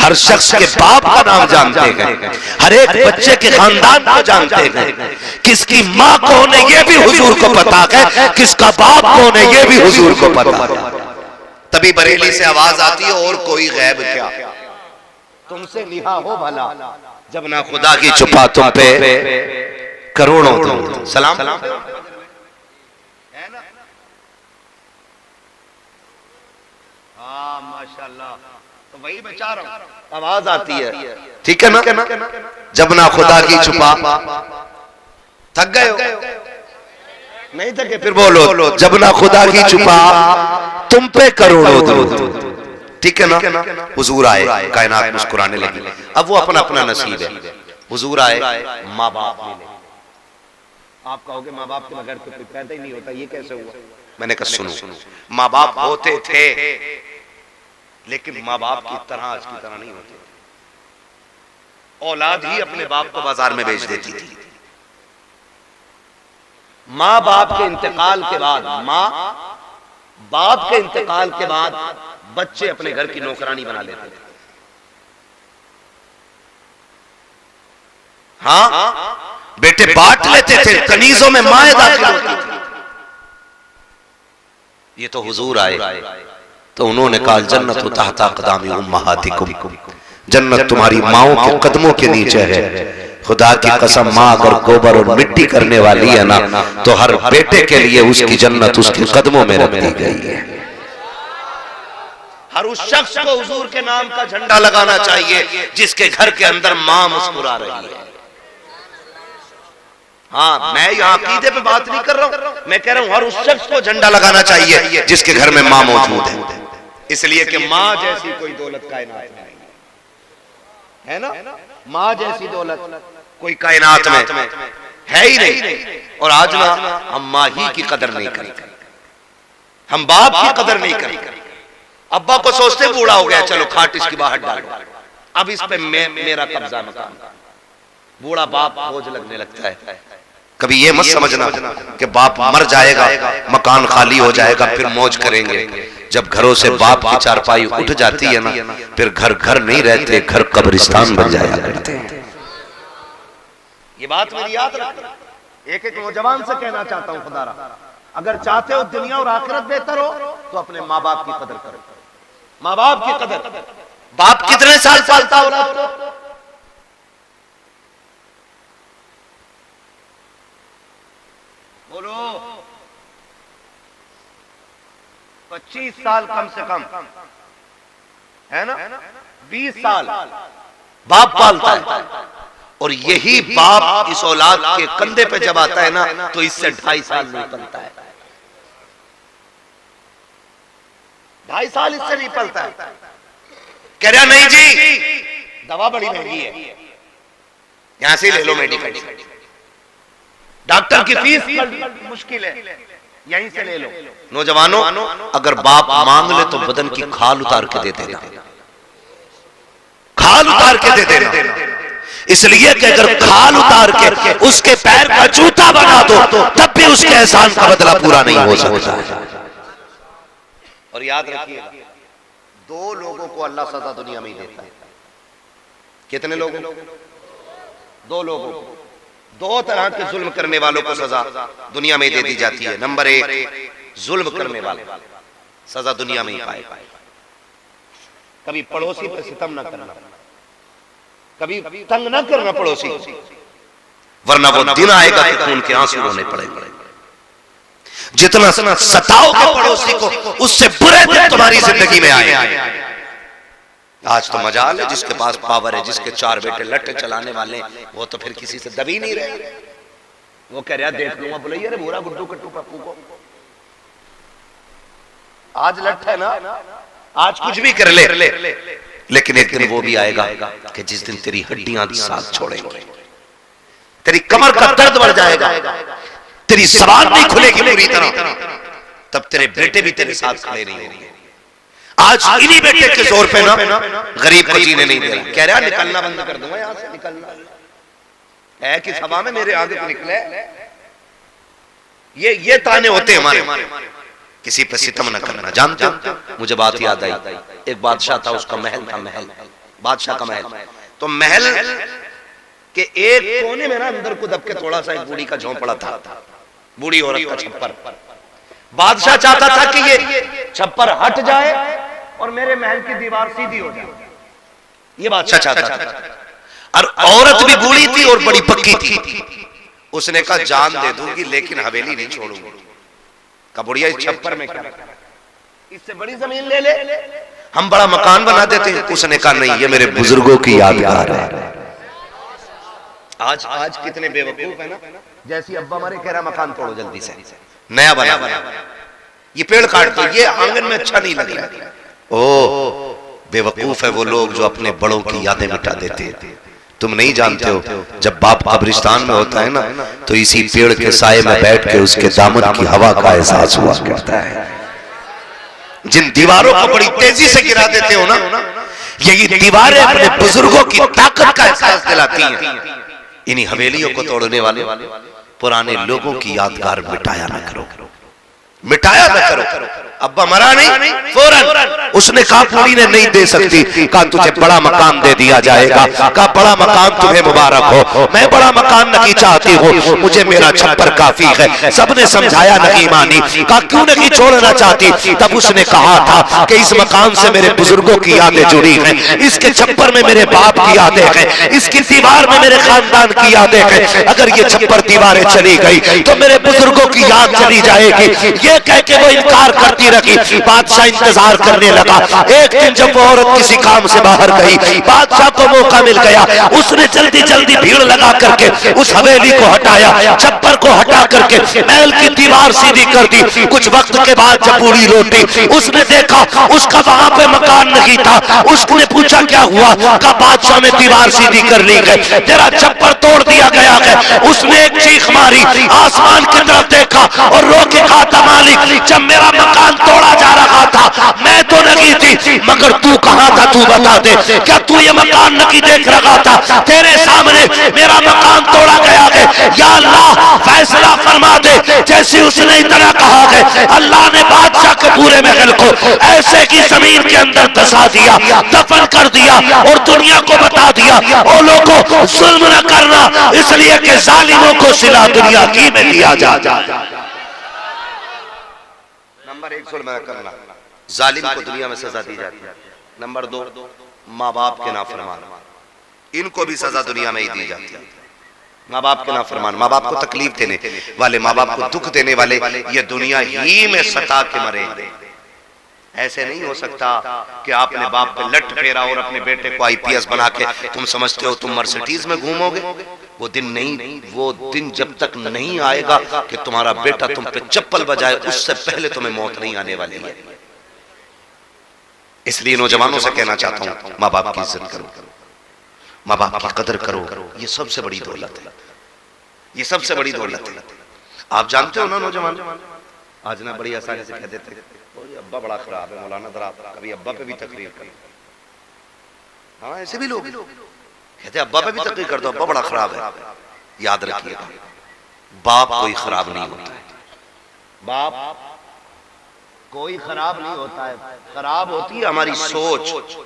हर शख्स के बाप का नाम जानते हैं, हर एक बच्चे के खानदान को जानते हैं, किसकी माँ कौन है ये भी हुजूर को पता है, किसका बाप कौन है ये भी हुजूर को पता है। तभी बरेली से आवाज आती है और कोई गैब क्या, तुमसे लिहा हो भला, जब ना खुदा की छुपा तुम पे करोड़ों तुम सलाम। माशाल्लाह, तो वही मैं चाह रहा हूं, आवाज आती है, ठीक है ना, जब ना खुदा की छुपा, थक गए हो नहीं थके, फिर बोलो जब ना खुदा की छुपा तुम पे करोड़ों दरूद, ठीक है ना। हुजूर आए, कायनात मुस्कुराने लगी। अब वो अपना अपना नसीब है, हुजूर आए, माँ बाप मिले। आप कहोगे माँ बाप के बगैर तो कोई पैदा ही नहीं होता, ये कैसे हुआ? मैंने कहा सुनो, माँ बाप होते थे लेकिन माँ बाप की तरह आज की तरह नहीं होते। औलाद ही अपने बाप को बाजार में बेच देती थी। माँ बाप के इंतकाल के बाद, माँ बाप के इंतकाल के बाद बच्चे अपने घर की नौकरानी बना लेते थे। हाँ, बेटे बांट लेते थे, कनीजों में माएं दाखिल होती थी। ये तो हुजूर आए तो उन्होंने कहा जन्नत तहता क़दामी उम्महातिकुम, जन्नत तुम्हारी माओं के कदमों के नीचे है। खुदा की कसम, माँ अगर गोबर और मिट्टी करने वाली है ना, तो हर बेटे के लिए उसकी जन्नत उसके कदमों में रख दी गई है। हर उस शख्स को हुजूर के नाम का झंडा लगाना चाहिए जिसके घर के अंदर माँ मुस्कुरा रही है। हाँ, मैं यहाँ अकीदे पे बात नहीं कर रहा हूँ, मैं कह रहा हूँ हर उस शख्स को झंडा लगाना चाहिए जिसके घर में माँ मौजूद है, इसलिए कि माँ जैसी कोई दौलत कायनात में नहीं है ना। माँ जैसी दौलत कोई कायनात में है ही नहीं। और आज ना हम माँ ही की कदर नहीं करते, हम बाप की कदर नहीं करते। अब्बा को सोचते बूढ़ा हो गया, चलो खाट इसकी बाहर डालो, अब इस पे मेरा कब्जा मकान। बूढ़ा बाप बोझ लगने लगता है। कभी ये मत समझना कि बाप मर जाएगा, मकान खाली हो जाएगा, फिर मौज करेंगे। जब घरों से बाप की चारपाई उठ जाती है ना, फिर घर घर नहीं रहते, घर कब्रिस्तान बन जाया करते हैं। ये बात मेरी याद रखना। एक एक नौजवान से कहना चाहता हूं, खुदारा अगर चाहते हो दुनिया और आखिरत बेहतर हो तो अपने माँ बाप की कदर करो। माँ बाप की कदर। बाप कितने साल पालता हो रहा हो? बोलो 25 साल कम से कम है ना, 20 साल बाप पालता है। और यही बाप इस औलाद के कंधे पे जब आता है ना, तो इससे 2.5 साल नहीं पलता है। 2.5 साल इससे नहीं पलता है। कह रहा नहीं जी दवा बड़ी महंगी है, यहां से ले लो मेडिकल, डॉक्टर की फीस मुश्किल है, यहीं से ले लो। नौजवानों अगर बाप मांग ले तो बदन की खाल उतार के दे देना, खाल उतार के दे देना। इसलिए कि अगर खाल उतार के उसके पैर का जूता बना दो तब भी उसके एहसान का बदला पूरा नहीं हो सकता। और याद रखिए, 2 लोगों को अल्लाह सजा दुनिया में ही देता है। कितने लोगों? 2 लोगों को। 2 तरह के जुल्म करने वालों को सजा दुनिया में दे दी जाती है। नंबर 1, जुल्म करने वाले सजा दुनिया में ही पाए। कभी पड़ोसी पर सितम ना करना, कभी तंग ना करना पड़ोसी, वरना वो दिन आएगा कि खून के आंसू रोने पड़ेंगे। जितना सताओगे पड़ोसी को, उससे बुरे दिन तुम्हारी जिंदगी में आए। आज तो मजाल है, जिसके पास पावर है, जिसके 4 बेटे लट्टे चलाने वाले, वो तो फिर किसी से दबी नहीं रहे। वो कह रहा देख लूंगा, बोले अरे बुरा गुड्डू कट्टू पप्पू को आज लट है ना, आज कुछ भी कर ले, लेकिन एक दिन वो भी आएगा कि जिस दिन तेरी हड्डियां साथ छोड़ेंगे, तेरी कमर का दर्द बढ़ जाएगा, तेरी जबान नहीं खुलेगी पूरी तरह, तब तेरे बेटे भी तेरे साथ खड़े नहीं होंगे। आज इन्हीं बेटे के जोर पे ना गरीब को जीने नहीं दे रहा। कह रहा निकलना बंद कर दूंगा यहां से, निकलना है कि सभा में मेरे आगे निकले। ये ताने होते हमारे, किसी पे सितम न करना। जानते हो, मुझे बात याद आई, एक बादशाह था, उसका महल था, महल, बादशाह का महल। तो महल के एक कोने में ना अंदर को दब के थोड़ा सा एक बूढ़ी का झोंपड़ा था, बूढ़ी औरत का छप्पर। बादशाह चाहता था कि ये छप्पर हट जाए और मेरे महल की दीवार सीधी हो जाए, ये बादशाह चाहता था। और औरत भी बूढ़ी थी और बड़ी पक्की थी। उसने कहा जान दे दूंगी लेकिन हवेली नहीं छोड़ूंगी। का बुढ़िया इस छप्पर में क्या, इससे बड़ी जमीन ले ले, हम बड़ा मकान बना देते हैं। उसने कहा नहीं, ये मेरे बुजुर्गों की यादगार है। आज कितने बेवकूफ है ना, जैसी अब्बा मरे कह रहा मकान तोड़ो जल्दी से, नया बना, ये पेड़ काट दो, ये आंगन में अच्छा नहीं लग रहा। ओ बेवकूफ है वो लोग जो अपने बड़ों की यादें मिटा देते हैं। तुम नहीं जानते हो, जब बाप कब्रिस्तान में होता है ना, तो इसी पेड़ के साये में बैठ के उसके दामन की हवा का एहसास हुआ करता है। जिन दीवारों को बड़ी तेजी से गिरा देते हो ना, यही दीवारें अपने बुजुर्गों की ताकत का एहसास दिलाती हैं। इन्हीं हवेलियों को तोड़ने वाले पुराने लोगों की यादगार मिटाया ना करो, मिटाया ना करो। अब्बा मरा नहीं, फौरन उसने कहा पूरी ने नहीं दे सकती, कहा तुझे बड़ा मकान दे दिया जाएगा। कहा बड़ा मकान तुम्हें मुबारक हो, मैं बड़ा मकान नहीं चाहती हूँ, मुझे मेरा छप्पर काफी है। सबने समझाया नहीं मानी, कहा क्यों नहीं छोड़ना चाहती। तब उसने कहा था कि इस मकान से मेरे बुजुर्गों की यादें जुड़ी हैं, इसके छप्पर में मेरे बाप की यादें हैं, इसकी दीवार में मेरे खानदान की यादें हैं। अगर ये छप्पर दीवारें चली गई तो मेरे बुजुर्गों की याद चली जाएगी। ये कह के वो इनकार करती रही। बादशाह इंतजार करने लगा। एक दिन जब वो औरत किसी काम से बाहर गई, बादशाह को मौका मिल गया। उसने जल्दी जल्दी भीड़ लगा करके उस हवेली को हटाया, छप्पर को हटा करके महल की दीवार सीधी कर दी। कुछ वक्त के बाद जब बूढ़ी लौटी, उसने देखा उसका वहां पे मकान नहीं था। उसने पूछा क्या हुआ? का बादशाह ने दीवार सीधी कर ली गई, तेरा छप्पर तोड़ दिया गया है। उसने एक चीख मारी, आसमान की तरफ देखा और रो के कहा था मालिक, जब मेरा मकान तोड़ा जा रहा था मैं तो नहीं थी, मगर तू कहां था? तू बता दे, क्या तू ये मकान नहीं देख रहा था? तेरे सामने मेरा मकान तोड़ा गया है। या अल्लाह फैसला फरमा दे। जैसे उसने इतना कहा है, अल्लाह ने बादशाह के पूरे महल को ऐसे की जमीन के अंदर धसा दिया, दफन कर दिया और दुनिया को बता दिया, ओ लोगों जुल्म न करना, इसलिए कि जालिमों को सिला दुनिया की में दिया जा। नंबर 1 जुल्म न करना, जालिम को दुनिया में सजा दी जाती है। नंबर 2 माँ बाप के नाफरमान, इनको भी सजा दुनिया में ही दी जाती है। माँ बाप के नाफरमान, माँ बाप को तकलीफ देने वाले, माँ बाप को दुख देने वाले, ये दुनिया ही में सता के मरेंगे। ऐसे नहीं हो सकता कि आपने बाप पे लट फेरा और अपने बेटे को आईपीएस बना के तुम समझते हो तुम मर्सिडीज में घूमोगे। वो दिन नहीं, वो दिन जब तक नहीं आएगा कि तुम्हारा बेटा तुम पे चप्पल बजाए, उससे पहले तुम्हें मौत नहीं आने वाली है। इसलिए नौजवानों से कहना चाहता हूं, माँ बाप की इज्जत करो, माँ बाप की कदर करो। ये सबसे बड़ी दौलत है, ये सबसे बड़ी दौलत है। आप जानते हो ना नौजवान, आज ना बड़ी आसानी से कह देते अब्बा बड़ा खराब है, मौलाना दरा कभी अब्बा पे भी तकरीर कर। हाँ ऐसे भी लोग कहते अब्बा पे भी तकरीर कर दो, अब्बा बड़ा खराब है। याद रखिएगा, बाप कोई खराब नहीं होता है, बाप कोई खराब नहीं होता है, खराब होती है हमारी सोच।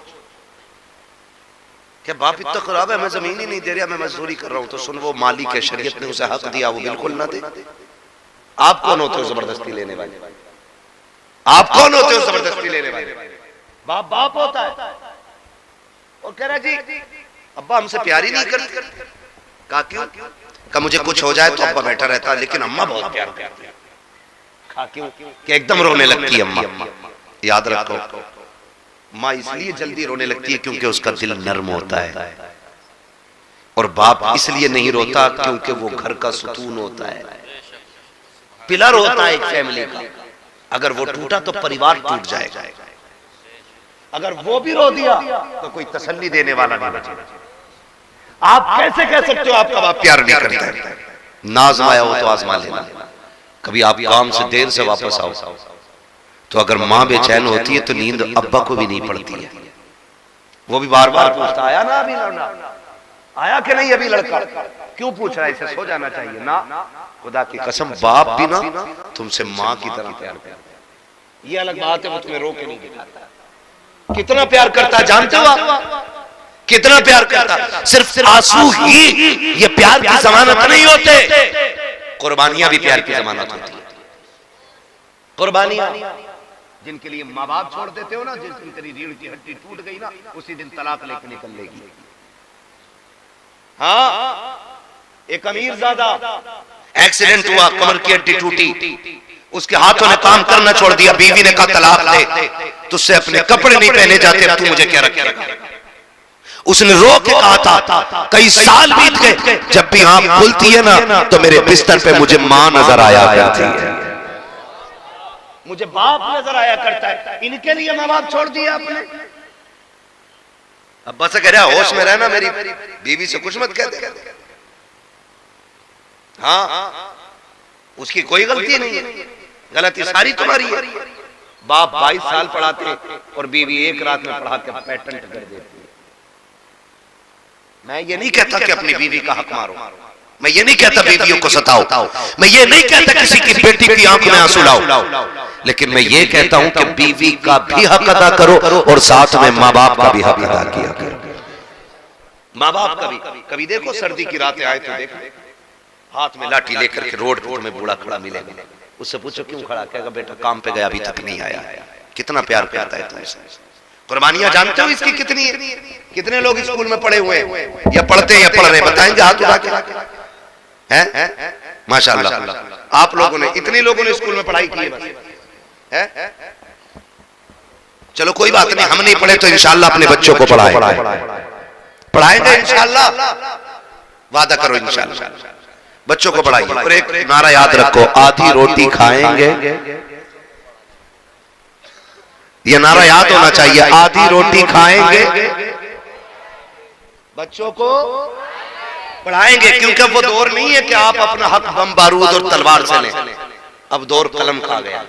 क्या बाप इतना खराब है, मैं जमीन ही नहीं दे रहा, मैं मजदूरी कर रहा हूं, तो सुन वो मालिक है, शरीयत ने उसे हक दिया, वो बिल्कुल ना दे। आप कौन होते हो जबरदस्ती लेने वाले? आप कौन होते हो जबरदस्ती लेने वाले? बाप बाप होता है। और कह रहा जी अब्बा हमसे प्यार ही नहीं करते। कहा क्यों? कहा मुझे कुछ हो जाए तो अब्बा बैठा रहता, लेकिन अम्मा बहुत प्यार करती है। कहा क्यों? कि एकदम रोने लगती है अम्मा। याद रखो, माँ इसलिए जल्दी रोने लगती है क्योंकि उसका दिल नर्म होता है, और बाप इसलिए नहीं रोता क्योंकि वो घर का सुकून होता है, पिलर होता है एक फैमिली का। अगर वो टूटा तो परिवार टूट जाएगा, अगर वो भी रो दिया तो कोई तसल्ली देने वाला नहीं बचेगा। आप कैसे कह सकते हो आपका बाप प्यार नहीं करता है? नाज आया हो तो आजमा लेना। कभी आप काम से देर से वापस आओ तो अगर माँ बेचैन होती है तो नींद अब्बा को भी नहीं पड़ती है। वो भी बार बार पूछता आया ना अभी लड़ना, आया कि नहीं अभी लड़का, क्यों पूछ रहा है, इसे सो जाना चाहिए ना। खुदा की कसम बाप भी ना तुमसे माँ की तरह प्यार करता है। ये अलग बात है, वो तुम्हें रो के नहीं दिखाता कितना प्यार करता है। जानते हो आप कितना प्यार करता? सिर्फ आंसू ही ये प्यार की जमानत नहीं होते, कुर्बानियां भी प्यार की जमानत होती है। कुर्बानियां जिनके लिए माँ बाप छोड़ देते हो ना, जिस दिन तेरी रीढ़ की हड्डी टूट गई ना, उसी दिन तलाक लेके निकल लेगी। हाँ, एक अमीरजादा एक्सीडेंट हुआ, कमर की हड्डी टूटी, उसके हाथों ने काम करना छोड़ दिया, बीवी ने कहा तलाक दे, तुझसे अपने कपड़े नहीं पहने जाते, तू मुझे क्या रखेगा। उसने रो के कहा था, कई साल बीत गए, जब भी आंख खुलती है ना तो मेरे बिस्तर पे मुझे माँ नजर आया करती है, मुझे बाप नजर आया करता है। इनके लिए माँ बाप छोड़ दिया आपने। अब्बा से कह रहा होश में रहना, मेरी बीवी से कुछ मत कह दे। हाँ, उसकी कोई गलती नहीं है, गलती सारी तुम्हारी है। बाप 22 साल पढ़ाते और बीवी एक रात में पढ़ा के पेटेंट कर देती है। मैं ये नहीं कहता कि अपनी बीवी का हक मारो, मैं ये नहीं कहता बीवियों को सताओ, मैं ये नहीं कहता किसी की बेटी की आंख में आंसू लाओ, लेकिन मैं ये कहता हूं कि बीवी का भी हक अदा करो और साथ में माँ बाप का भी हक अदा किया करो। माँ बाप का भी। कभी देखो सर्दी की रातें आए तो देखो, हाथ में लाठी लेकर के रोड पर में बूढ़ा खड़ा मिलेगा, उससे पूछो क्यों खड़ा, कहेगा बेटा काम पे गया अभी तक नहीं आया। कितना प्यार करता है तुमसे। कुर्बानियां जानते हो इसकी कितनी है? कितने लोग स्कूल में पढ़े हुए हैं या पढ़ते हैं या पढ़ रहे हैं, बताएंगे हाथ उठा के हैं? माशाअल्लाह। आप लोगों ने, इतने लोगों ने स्कूल में पढ़ाई की है? चलो कोई बात नहीं, हम नहीं पढ़े तो इंशाल्लाह अपने बच्चों को पढ़ाएंगे इंशाल्लाह, वादा करो इंशाल्लाह बच्चों को पढ़ाइए। और एक नारा याद रखो, आधी रोटी खाएंगे, ये नारा याद होना चाहिए, आधी रोटी खाएंगे, बच्चों को पढ़ाएंगे। क्योंकि वो दौर नहीं है कि आप अपना हक बम बारूद और तलवार से लें, अब दौर कलम का आ गया,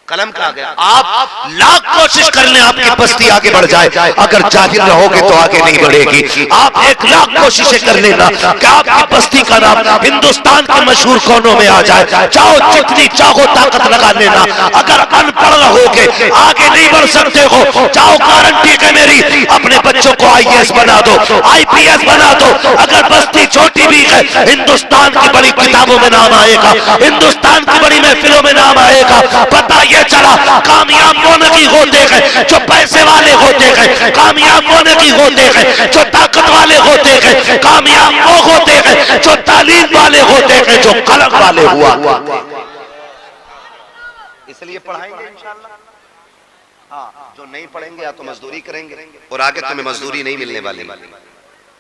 कलम का आ गया। आप लाख कोशिश कर लें आपकी बस्ती आगे बढ़ जाए, अगर जाहिल रहोगे तो आगे नहीं बढ़ेगी। आप 1 लाख कोशिशें कर लेना कि आपकी बस्ती का नाम हिंदुस्तान के मशहूर कोनों में आ जाए, चाहो जितनी चाहो ताकत लगा लेना, अगर अनपढ़ रहोगे आगे नहीं बढ़ सकते हो। चाहो गारंटी है मेरी, अपने बच्चों को IAS बना दो, IPS बना दो, अगर बस्ती छोटी भी है हिंदुस्तान की बड़ी किताबों में नाम आएगा, हिंदुस्तान की बड़ी महफिलों में नाम आएगा। पता ये चला, कामयाब होने की होते हैं जो पैसे वाले होते हैं, कामयाब होने की होते हैं जो ताकत वाले होते हैं, कामयाब वो होते हैं जो तालीम वाले होते हैं, जो कलम वाले हुआ। इसलिए पढ़ाएंगे इंशाल्लाह। हाँ, जो नहीं पढ़ेंगे या तो मजदूरी करेंगे, और आगे तुम्हें मजदूरी नहीं मिलने वाली,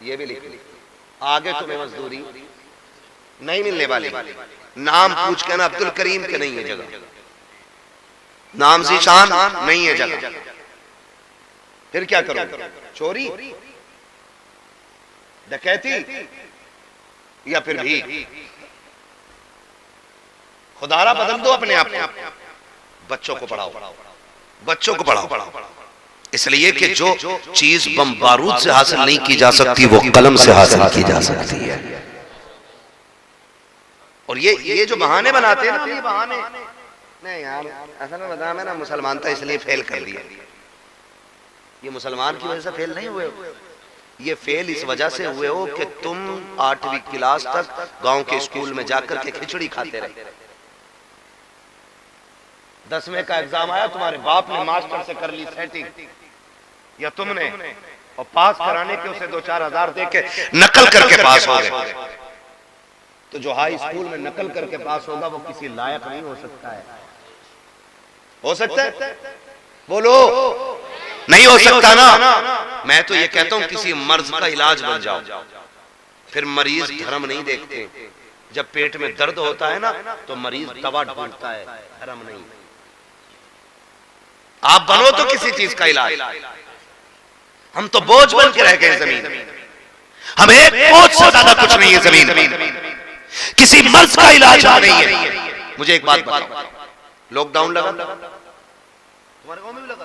ये भी लिख ली, आगे तुम्हें मजदूरी नहीं मिलने वाली। नाम पूछ के ना अब्दुल करीम के नहीं है जगह, नाम ज़ीशान नहीं है जगह, फिर क्या करो? चोरी, डकैती, या फिर भी खुदारा बदल दो अपने आप को। बच्चों को पढ़ाओ, बच्चों को पढ़ाओ, इसलिए कि जो चीज बम बारूद से हासिल नहीं की जा सकती वो कलम से हासिल की जा सकती है। और ये जो बहाने बनाते हैं ना, ये बहाने नहीं यार, असल में बता, मैं ना मुसलमान था इसलिए फेल कर दिया। ये मुसलमान की वजह से फेल नहीं हुए, ये फेल इस वजह से हुए हो कि तुम 8वीं क्लास तक गांव के स्कूल में जाकर के खिचड़ी खाते रहे। 10वें का एग्जाम आया, तुम्हारे बाप ने मास्टर से कर ली सेटिंग, या तुमने, और पास कराने के उसे 2-4 हज़ार दे के नकल करके पास हो गए। तो जो हाई स्कूल में नकल करके पास होगा वो किसी लायक नहीं हो सकता है। हो सकता है? बोलो, नहीं हो सकता ना। मैं तो ये कहता हूं किसी मर्ज का इलाज बन जाओ। फिर मरीज धर्म नहीं देखते, जब पेट में दर्द होता है ना तो मरीज दवा ढूंढता है, धर्म नहीं। आप बनो तो किसी चीज का इलाज। हम तो बोझ बन के रह गए जमीन, हम एक बोझ से ज्यादा कुछ नहीं है जमीन। किसी मर्ज का इलाज नहीं है। मुझे एक बात बताओ, लॉकडाउन लगा, तुम्हारे गांव में भी लगा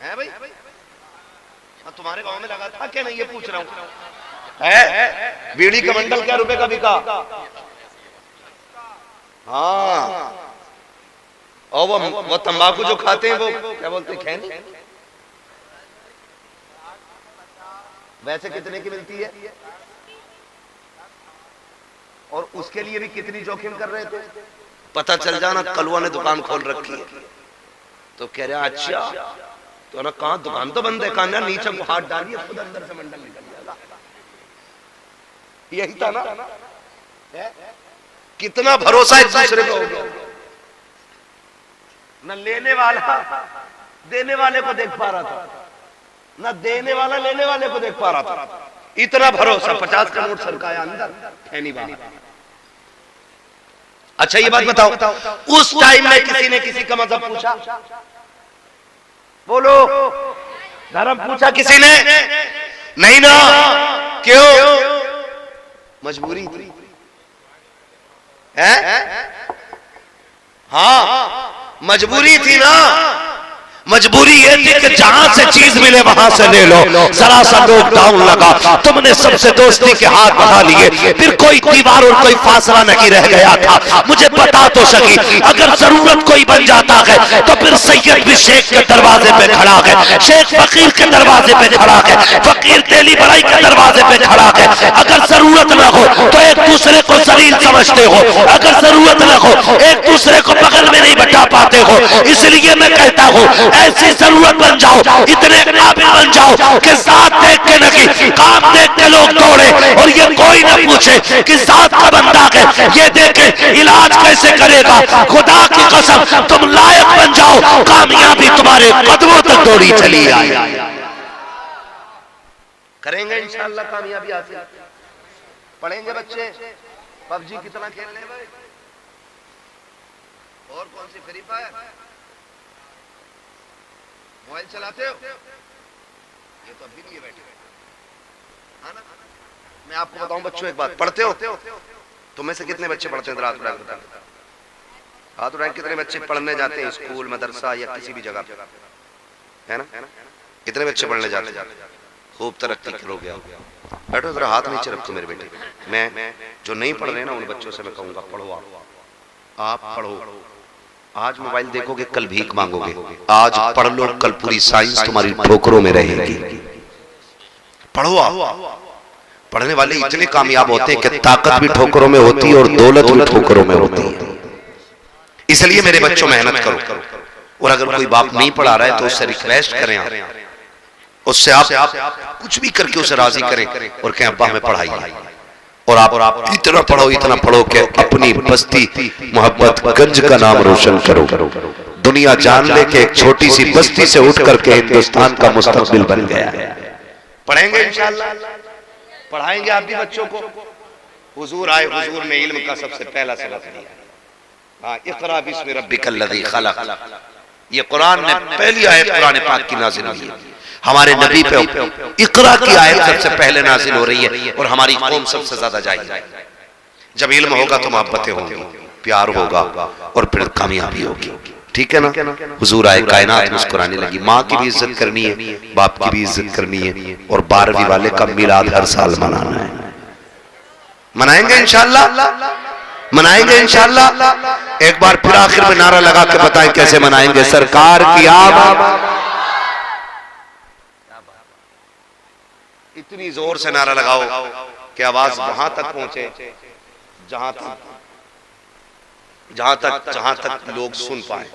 है भाई? तुम्हारे गांव में लगा था क्या नहीं, ये पूछ रहा हूं। है बीड़ी का बंडल क्या रुपए का बिका? हाँ, और वो तंबाकू जो खाते हैं वो क्या बोलते हैं, खैनी, वैसे कितने की मिलती है? और उसके लिए भी कितनी जोखिम कर रहे थे। पता चल जाना कलुआ ने दुकान खोल रखी है, तो कह रहा अच्छा, तो ना कहा दुकान तो बंद है, कहा नीचे को हाथ डालिए खुद अंदर से मंडल निकल जाएगा। यही था ना, कितना भरोसा एक दूसरे को। न लेने वाला देने वाले को देख पा रहा था, न देने वाला लेने वाले को देख पा रहा था। इतना भरोसा, 50 का नोट सरकाया अंदर, खैनी बाहर। अच्छा ये बात बताओ, उस टाइम में किसी ने किसी का मजहब पूछा? बोलो, धर्म पूछा किसी ने? नहीं ना। क्यों? मजबूरी थी। है? हाँ, मजबूरी थी ना। मजबूरी ये थी कि जहां से चीज मिले वहां से ले लो। जरा सा लॉकडाउन लगा, तुमने सबसे दोस्ती के हाथ बढ़ा लिए, फिर कोई दीवार और कोई फासला नहीं रह गया था। मुझे बता तो सकी, अगर जरूरत कोई बन जाता है तो फिर सैयद भी शेख के दरवाजे पे खड़ा है, शेख फकीर के दरवाजे पे खड़ा है, फकीर तेली बड़ाई के दरवाजे पे खड़ा है। अगर जरूरत ना हो तो एक दूसरे को जलील समझते हो, अगर जरूरत ना हो एक दूसरे को बगल में नहीं बैठा पाते हो। इसलिए मैं कहता हूँ ऐसी जरूरत बन जाओ, इतने काबिल बन जाओ कि साथ देख के नहीं काम देख के लोग दौड़े। और ये कोई न पूछे कि जात का बंदा है, ये देखे इलाज कैसे करेगा। खुदा की कसम तुम लायक बन जाओ, कामयाबी तुम्हारे कदमों तक दौड़ी चली आए। करेंगे इंशाअल्लाह कामयाबी हासिल। पढ़ेंगे बच्चे, पबजी कितना खेलने भाई, और कौन सी फ्री फायर, मोबाइल चलाते हो, ये तो अभी नहीं बैठे है ना। मैं आपको बताऊं बच्चों एक बात, पढ़ते हो तुम में से कितने बच्चे पढ़ते हैं? रात उठाएं, हाथ उठाएं। कितने बच्चे पढ़ने जाते हैं स्कूल मदरसा या किसी भी जगह पे, है ना? कितने बच्चे पढ़ने जाते हैं? खूब तरक्की करोगे। बैठो जरा, हाथ नीचे रखो मेरे बेटे। मैं जो नहीं पढ़ रहे ना उन बच्चों से मैं कहूंगा पढ़ो, आप पढ़ो। आज मोबाइल देखोगे कल भीख मांगोगे, आज पढ़ लो कल पूरी साइंस तुम्हारी ठोकरों में रहेगी। पढ़ो आप। पढ़ने वाले इतने कामयाब होते हैं कि ताकत भी ठोकरों में होती है और दौलत भी ठोकरों में होती है। इसलिए मेरे बच्चों मेहनत करो, और अगर कोई बाप नहीं पढ़ा रहा है तो उससे रिक्वेस्ट करें, उससे आप कुछ भी करके उसे राजी करें और कहें अब्बा हमें पढ़ाइए। और आप इतना पढ़ो कि अपनी बस्ती मोहब्बत गंज का नाम रोशन करो। दुनिया जान ले कि एक छोटी सी बस्ती से उठ करके हिंदुस्तान का मुस्तकबिल बन गया है। पढ़ेंगे इंशाअल्लाह, पढ़ाएंगे आप भी बच्चों को। हुजूर आए, हुजूर ने इल्म का सबसे पहला सबक दिया। इक़रा बिस्मि रब्बिकल लज़ी खलक़, ये कुरान ने पहली आयत कुरान पाक की नाज़िल हुई है। हमारे नबी पे इक़रा की आयत सबसे पहले नाज़िल हो रही है, और हमारी कौम सबसे ज्यादा जाएगी। जब इल्म होगा तो मोहब्बतें होंगी, प्यार होगा, और फिर कामयाबी होगी। ठीक है ना? हुजूर आए, कायनात मुस्कुराने लगी। माँ की भी इज्जत करनी है, बाप की भी इज्जत करनी है, और 12वीं वाले का मिलाद हर साल मनाना है। मनाएंगे इंशाअल्लाह, मनाएंगे इंशाअल्लाह। एक बार फिर आखिर में नारा लगा के बताएं कैसे मनाएंगे। सरकार की आमद, इतनी जोर से नारा लगाओ कि आवाज वहां तक पहुंचे जहां तक लोग सुन पाए।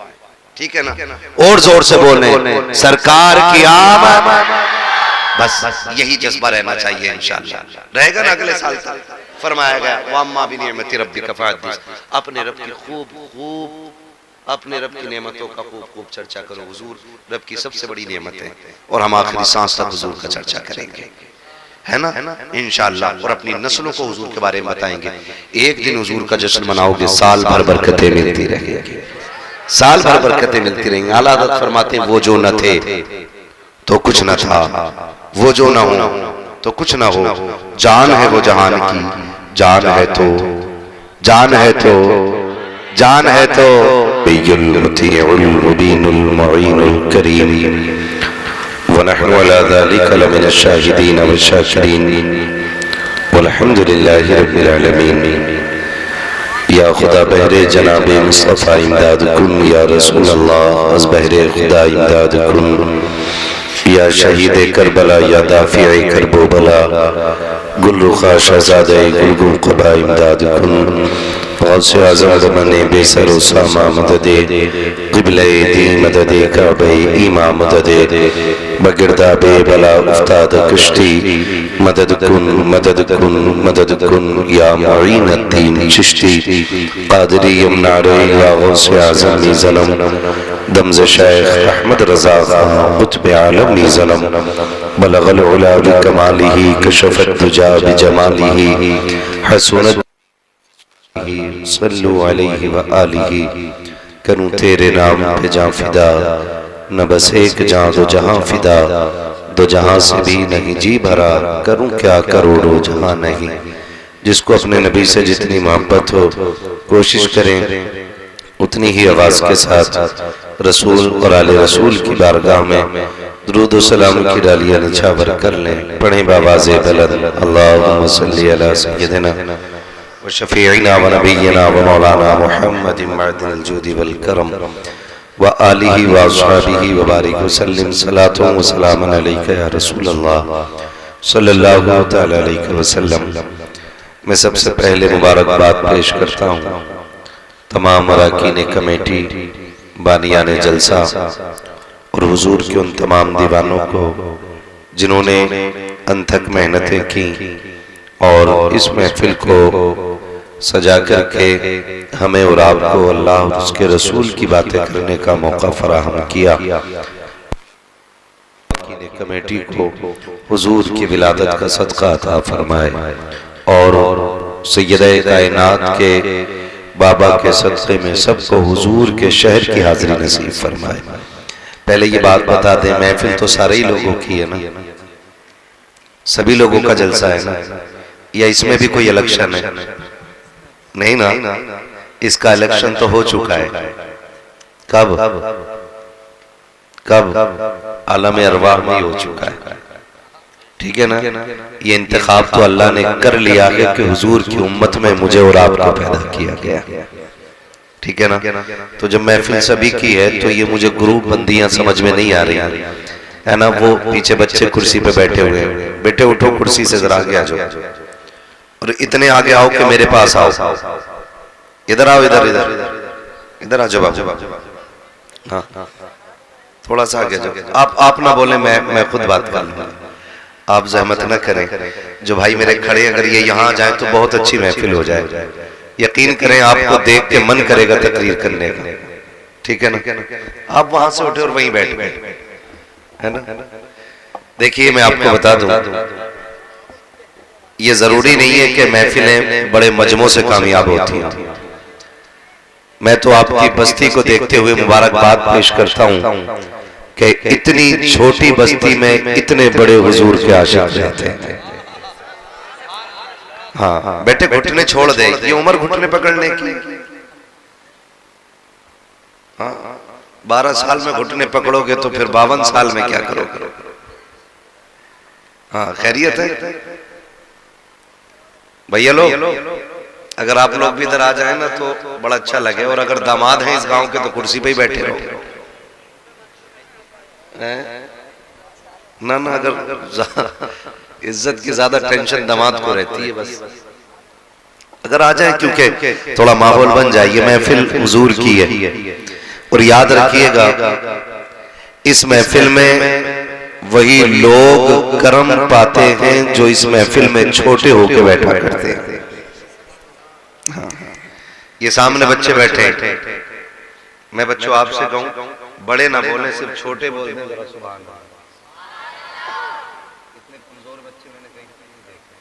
ठीक है ना? और जोर से बोलने, सरकार की आमद। बस यही जज्बा रहना चाहिए इंशाअल्लाह। रहेगा ना अगले साल तक? फरमाया गया वाम्मा बिनिअमति रब्बिका फहद्दिस, अपने रब की खूब अपने रब की नेमतों का खूब चर्चा करो। हुजूर रब की सबसे बड़ी नेमत है, और हम आखिरी सांस तक हुजूर का चर्चा करेंगे, है ना इंशाअल्लाह। और अपनी नस्लों को हुजूर के बारे में बताएंगे। एक दिन हुजूर का जश्न मनाओगे, साल भर बरकतें मिलती रहेंगी, साल भर बरकतें मिलती रहेंगी। आला हज़रत फरमाते हैं वो जो न थे तो कुछ न था, वो जो न हो तो कुछ न हो। जान है वो जहान की, जान है तो जान है तो जान है तो वनहनु अला ज़ालिका लमिन अश-शाहिदीन वश-शाकिरीन वल्हम्दुलिल्लाहि रब्बिल आलमीन। या खुदा बहरे जनाबे मुस्तफ़ा इमदाद कुन, या रसूल अल्लाह अज़ बहरे खुदा इमदाद कुन, या शहीद करबला, या दाफ़िए करबो बला, गुलरुखा शहज़ादे गुलगुम क़बा इमदाद कुन, गौसे आज़म ज़माने बेसर उसामा मददे, क़िबले दी मददे काबे ईमा मददे, बगिरदा बे बला उस्ताद कश्ती, मदद कुन मदद कुन मदद कुन, या मुईन अद्दीन चिश्ती, क़ादिरी यमनारे, या गौसे आज़म ज़लम, दमज़ शेख अहमद रज़ा खां क़ुत्ब आलम ज़लम, बलगल उला बिकमालिही कशफ़त दुजा बिजमालिही, हसनत सल्लु अलैहि व आलिही। करूं तेरे नाम पे जां फिदा, न बस एक जां दो जहां फिदा, दो जहां से भी नहीं जी भरा, करूं क्या करोड़ों जहां नहीं। जिसको अपने नबी से जितनी मोहब्बत हो, कोशिश करें उतनी ही आवाज के साथ रसूल और आले रसूल की बारगाह में दुरूद व सलाम की डालियां निछावर कर लें। पढ़ें बावाज़े बुलंद, अल्लाहुम्मा सल्ली अला सय्यिदिना व शफीइना व नबिय्यिना व मौलाना मुहम्मदिन मअदिल जुदी वल करम व आलिहि व अस्हाबिहि व बारिक व सल्लिम सलातुन व सलामुन अलैका या रसूल अल्लाह सल्लल्लाहु तआला अलैहि वसल्लम। मैं सबसे पहले मुबारकबाद पेश करता हूँ तमाम अरकान कमेटी, बानियाने जलसा और हुजूर के उन तमाम दीवानों को जिन्होंने अनथक मेहनतें की और इस महफिल को सजा करके हमें और आपको अल्लाह और उसके रसूल की बातें करने का मौका फराहम किया। कमेटी को हुजूर की विलादत का सदका अता फरमाए और सैयद कायनात के बाबा के सदक़े में सबको हुजूर के शहर की हाजिरी नसीब फरमाए। पहले ये बात बता दें, महफिल तो सारे ही लोगों की है ना, सभी लोगों का जलसा है ना, या इसमें भी कोई इलेक्शन है? नहीं ना, इसका इलेक्शन तो हो चुका है। कब कब आलम अरवाह में हो चुका है, ठीक है ना। ये इंतखाब तो अल्लाह ने कर लिया है कि हुजूर की उम्मत में मुझे और आपको पैदा किया गया, ठीक है ना। तो जब महफिल सभी की है तो ये मुझे ग्रुप बंदियां समझ में नहीं आ रही है ना। वो पीछे बच्चे कुर्सी पे बैठे हुए हैं, बेटे उठो कुर्सी से जरा आगे आ जाओ, और इतने आगे आओ कि मेरे पास आओ, इधर आओ, इधर इधर इधर आ जाओ। हाँ, थोड़ा सा आगे जाओ। आप ना बोले, मैं खुद बात कर लूंगा, आप जहमत न करें। जो भाई मेरे खड़े अगर ये यहाँ जाए तो बहुत अच्छी महफिल हो जाए। यकीन करें आपको देख के मन करेगा तकरीर करने का, ठीक है ना। आप वहां से उठे और वहीं बैठ गए, है ना। देखिए मैं आपको बता दूं, ये जरूरी नहीं है कि महफिलें बड़े मजमों से कामयाब होती हैं। मैं तो आपकी बस्ती को देखते हुए मुबारकबाद पेश करता हूं कि इतनी छोटी बस्ती में इतने बड़े हुजूर के आशिक रहते हैं। हाँ बेटे, घुटने छोड़ दे, ये उम्र घुटने पकड़ने की। हाँ, 12 साल में घुटने पकड़ोगे तो फिर 52 साल में क्या करोगे? हाँ, खैरियत है भैया लोग। अगर आप लोग भी इधर आ जाए ना तो बड़ा अच्छा लगे, और अगर दामाद हैं इस गांव के तो कुर्सी पे ही बैठे रहो ना। अगर इज्जत की ज्यादा टेंशन दामाद को रहती है, बस अगर आ जाए, क्योंकि थोड़ा माहौल बन जाए। ये महफिल हुजूर की है, और याद रखिएगा इस महफिल में वही लोग करम पाते हैं जो इस महफिल में छोटे होके बैठा करते हैं। हाँ, ये सामने बच्चे बैठे हैं, मैं बच्चों आपसे कहूं, बड़े ना बोले, सिर्फ छोटे बोल दें जरा सुभान अल्लाह। इतने कमजोर बच्चे मैंने कहीं नहीं देखे,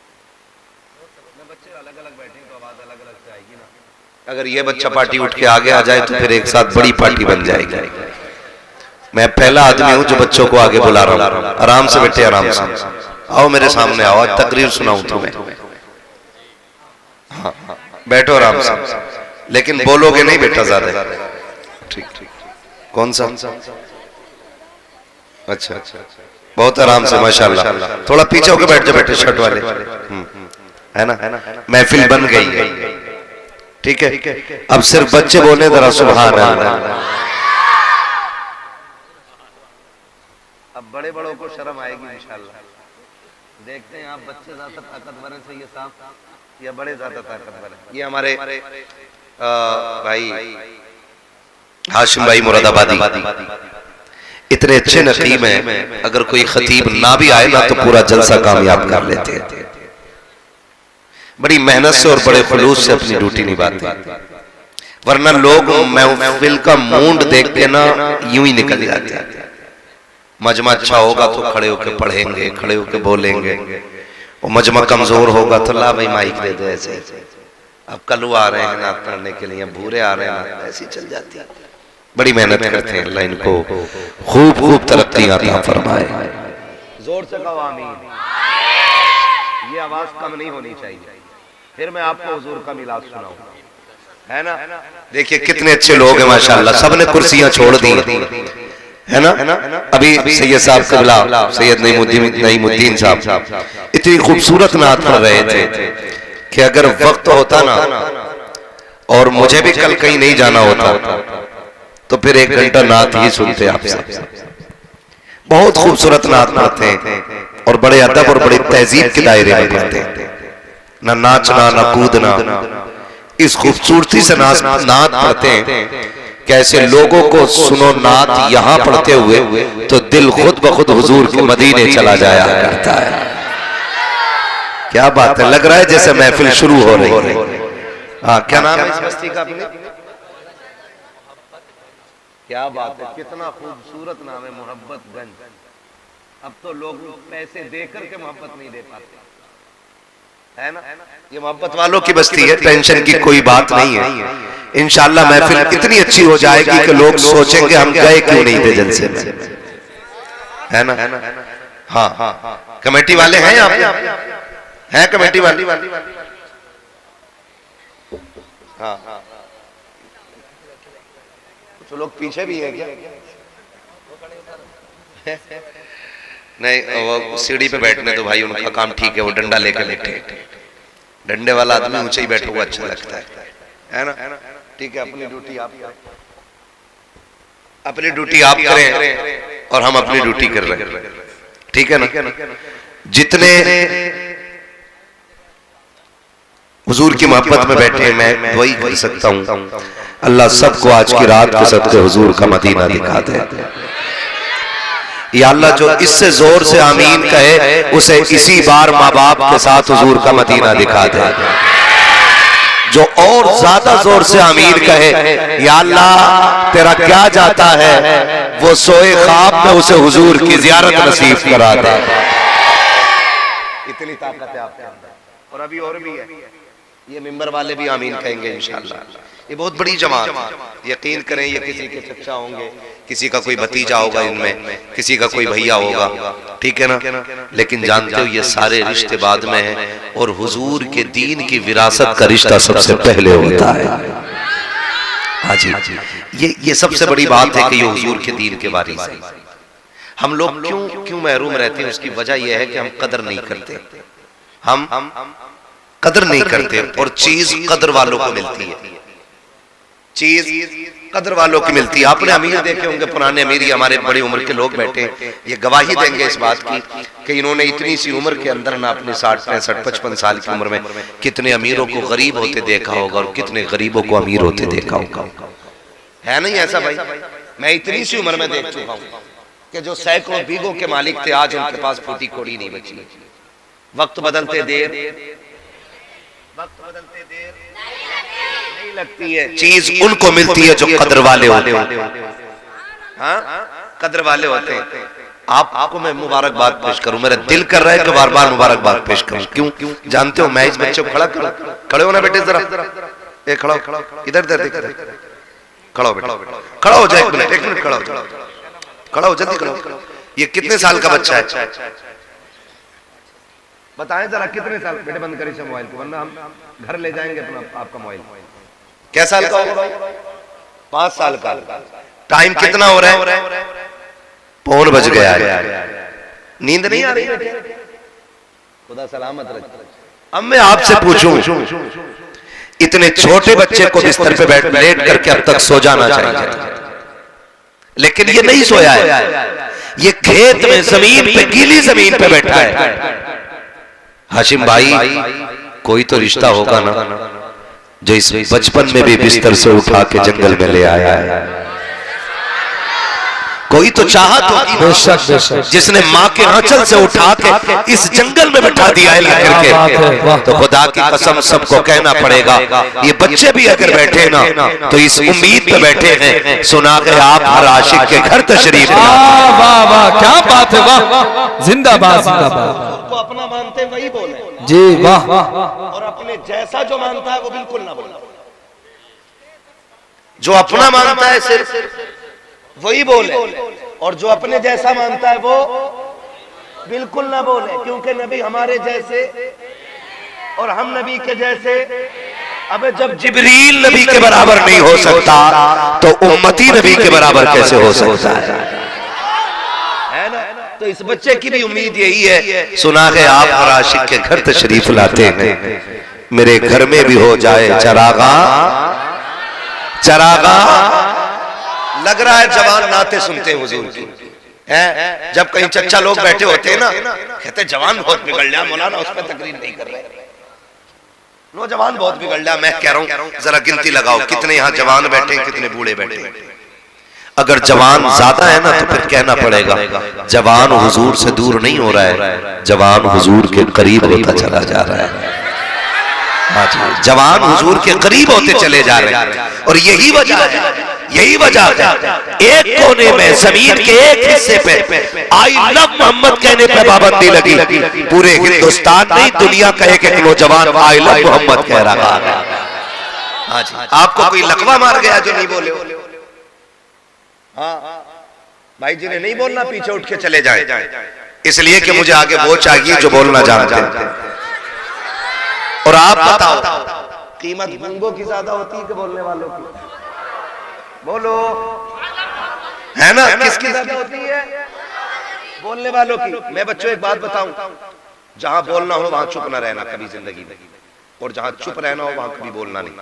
मैं बच्चे अलग अलग बैठे तो आवाज अलग अलग से आएगी ना। अगर ये बच्चा पार्टी उठ के आगे आ जाए तो फिर एक साथ बड़ी पार्टी बन जाएगी। मैं पहला आदमी हूं जो बच्चों को आगे बुला रहा हूं। आराम से बेटे, आराम से आओ, मेरे सामने आओ, आज तकरीर सुनाऊं तुम्हें। हाँ, बैठो आराम से, लेकिन बोलोगे नहीं बेटा ज्यादा, ठीक। कौन सा? अच्छा, बहुत आराम से, माशाल्लाह। थोड़ा पीछे होकर बैठ जाओ बेटे, शर्ट वाले, है ना। महफिल बन गई है, ठीक है। अब सिर्फ बच्चे बोले जरा सुभान अल्लाह। अब बड़े बड़ों को शर्म आएगी इंशाल्लाह। देखते हैं आप बच्चे ज्यादा ताकतवर हैं ये साहब या बड़े ज्यादा ताकतवर हैं? ये हमारे भाई हाशिम भाई मुरादाबादी इतने अच्छे नकीब हैं, अगर कोई खतीब ना भी आए ना तो पूरा जलसा कामयाब कर लेते हैं। बड़ी मेहनत से और बड़े खुलूस से अपनी ड्यूटी निभाते हैं, वरना लोग महफिल का मूड देख के ना यूं ही निकल जाते हैं। मजमा अच्छा होगा तो खड़े होके पढ़ेंगे, खड़े होके बोलेंगे, और मजमा कमजोर होगा तो ला भाई माइक दे दो ऐसे। अब कलू आ रहे हैं नात पढ़ने के लिए, भूरे आ रहे हैं, ऐसी चल जाती है। बड़ी मेहनत करते हैं, अल्लाह इनको खूब खूब तरक्की अता फरमाए। जोर से कहो आमीन। ये आवाज कम नहीं होनी चाहिए। फिर मैं आपको हुजूर का मिलाद सुनाऊंगा, है ना। देखिए कितने अच्छे लोग हैं माशाल्लाह, सबने कुर्सियां छोड़ दी, है ना। अभी सैयद साहब कबला सैयद नईमुद्दीन साहब इतनी खूबसूरत नात पढ़ रहे थे कि अगर वक्त होता ना और मुझे भी कल कहीं नहीं जाना होता तो फिर 1 घंटा नात ही सुनते आपसे। बहुत खूबसूरत नात पढ़ते हैं और बड़े अदब और बड़े तहजीब के दायरे में पढ़ते हैं। ना नाचना ना कूदना, इस खूबसूरती से नात पढ़ते हैं। कैसे लोगों को सुनो नात यहाँ पढ़ते हुए तो दिल खुद ब खुद हुजूर के मदीने चला जाया करता है। क्या बात है, लग रहा है जैसे महफिल शुरू हो रही है। हाँ, क्या नाम है इस बस्ती का अपने? क्या बात है, कितना खूबसूरत नाम है, मोहब्बतगंज। अब तो लोग पैसे देकर के मोहब्बत नहीं दे पाते, है ना। ये मोहब्बत वालों की बस्ती है, टेंशन की कोई बात नहीं है। इंशाल्लाह महफिल इतनी अच्छी हो जाएगी कि लोग सोचेंगे हम गए क्यों नहीं थे जलसे में, है ना। हाँ हाँ, कमेटी वाले हैं यहाँ पे? हैं कमेटी वाली? हाँ, कुछ लोग पीछे भी है क्या? नहीं, वो सीढ़ी पे बैठने तो भाई उनका काम ठीक है, वो डंडा लेकर बैठे। डंडे वाला आदमी ऊंचे ही बैठा हुआ अच्छा लगता है ना। ठीक है, अपनी ड्यूटी आप करें और हम अपनी ड्यूटी कर रहे हैं, ठीक है ना। जितने हुजूर की मोहब्बत में बैठे, मैं वही कर सकता हूँ। अल्लाह सबको आज की रात के सदके हुजूर का मदीना दिखा दे। या अल्लाह जो इससे जोर से आमीन कहे उसे इसी बार माँ बाप के साथ हुजूर का मदीना दिखा दे। जो और ज्यादा जोर से आमीन कहे, या अल्लाह तेरा क्या जाता है, वो सोए ख्वाब में उसे हुजूर की जियारत नसीब करा दे। इतनी ताकत है आपके अंदर। और अभी और भी है, ये मिंबर वाले भी आमीन कहेंगे इंशाअल्लाह। ये बहुत बड़ी जमात, यकीन करें, ये किसी के चचा होंगे, किसी का कोई भतीजा होगा, इनमें किसी का कोई भैया होगा, ठीक है ना। लेकिन जानते हो ये सारे रिश्ते बाद में हैं और हुजूर के दीन की विरासत का रिश्ता सबसे पहले होता है। हाँ जी, ये सबसे बड़ी बात है कि ये हुजूर के दीन के वारिस हैं। हम लोग क्यों महरूम रहते हैं, उसकी वजह यह है कि हम कदर नहीं करते। हम कदर नहीं करते और चीज कदर वालों को मिलती है, चीज कदर वालों की मिलती है। आपने अमीर देखे होंगे, पुराने अमीर, हमारे बड़ी उम्र के लोग बैठे, ये गवाही देंगे इस बात की कि इन्होंने इतनी सी उम्र के अंदर ना अपने 60, 65, 55 साल की उम्र में कितने अमीरों को गरीब होते देखा होगा और कितने गरीबों को अमीर होते देखा होगा। है नहीं ऐसा भाई? मैं इतनी सी उम्र में देख चुका हूँ कि जो सैकड़ों बीघों के मालिक थे, आज उनके पास फूटी कोड़ी नहीं बची। वक्त बदलते देर नहीं लगती है, चीज उनको मिलती है जो कदर वाले होते हैं। हाँ, कदर वाले होते हैं। आपको मैं मुबारकबाद पेश करूं, मेरा दिल कर रहा है कि बार बार मुबारकबाद पेश करूं। क्यों जानते हो? मैं इस बच्चे को खड़े होना बेटे, जरा ए खड़ा हो, इधर खड़ा हो बेटा, खड़ा हो जाए, एक मिनट खड़ा हो, जल्दी खड़ा हो। ये कितने साल का बच्चा है बताएं जरा, कितने साल? बेटे बंद करिए से मोबाइल को, वरना हम घर ले जाएंगे अपना आपका मोबाइल। क्या साल का होगा? 5 साल का। टाइम कितना हो रहा है? 4 बज गया है। नींद नहीं आ रही? खुदा सलामत रखे। अब मैं आपसे पूछूं, इतने छोटे बच्चे को बिस्तर पे लेट करके अब तक सो जाना चाहिए, लेकिन ये नहीं सोया है। ये खेत में, जमीन पे, गीली जमीन पे बैठा है। हाशिम भाई, कोई तो रिश्ता होगा ना जो इस बचपन में भी बिस्तर से उठा के जंगल में ले आया है। कोई तो चाहत होगी बेशक, जिसने माँ के आंचल से उठा के इस जंगल में बैठा दिया है लेकर के। तो खुदा की कसम सबको कहना पड़ेगा, ये बच्चे भी अगर बैठे ना तो इस उम्मीद पे बैठे हैं, सुना के आप हर आशिक के घर तशरीफ। वाह वाह, क्या बात है, वाह, जिंदाबाद जिंदाबाद। को अपना मानते वही बोले जी, वाह। और अपने जैसा जो मानता है वो बिल्कुल ना बोले। जो अपना मानता है सिर्फ वही बोले, और जो अपने जैसा मानता है वो बिल्कुल ना बोले, क्योंकि नबी हमारे जैसे और हम नबी के जैसे। अब जब जिब्रील नबी के बराबर नहीं हो सकता तो उम्मती नबी के बराबर कैसे हो सकता है ना। तो इस बच्चे की भी उम्मीद यही है, सुना के आप हर आशिक के घर तशरीफ लाते हैं, मेरे घर में भी हो जाए चरागा। लग रहा है जवान नाते सुनते हैं हुजूर की। जब कहीं चच्चा लोग बैठे होते हैं ना, कहते जवान बहुत बिगड़ गया मौलाना, उस पर तकरीर नहीं कर रहे, नौजवान बहुत बिगड़ गया। मैं कह रहा हूं जरा गिनती लगाओ, कितने यहाँ जवान बैठे हैं, कितने बूढ़े बैठे हैं। अगर जवान ज्यादा है ना तो फिर कहना पड़ेगा जवान हुजूर से दूर नहीं हो रहा है, जवान हुजूर के करीब होता चला जा रहा है। जवान हुजूर के करीब होते चले जा रहे हैं। और यही वजह है एक कोने में जमीन के एक हिस्से पे आई लव मोहम्मद कहने पे पाबंदी लगी, पूरे हिंदुस्तान नहीं दुनिया का एक एक नौजवान आई लव मोहम्मद कह रहा है। आपको कोई लकवा मार गया जो नहीं बोले? हाँ भाई जी ने नहीं बोलना, पीछे उठ के चले जाए, इसलिए कि मुझे आगे वो चाहिए जो बोलना जानते हैं। और आप बताओ कीमत गूंगों की ज्यादा होती है कि बोलने वालों की? बोलो, है ना? किसकी ज्यादा होती है? बोलने वालों की। मैं बच्चों एक बात बताऊं, जहां बोलना हो वहां चुप ना रहना कभी जिंदगी में, और जहां चुप रहना हो वहां कभी बोलना नहीं।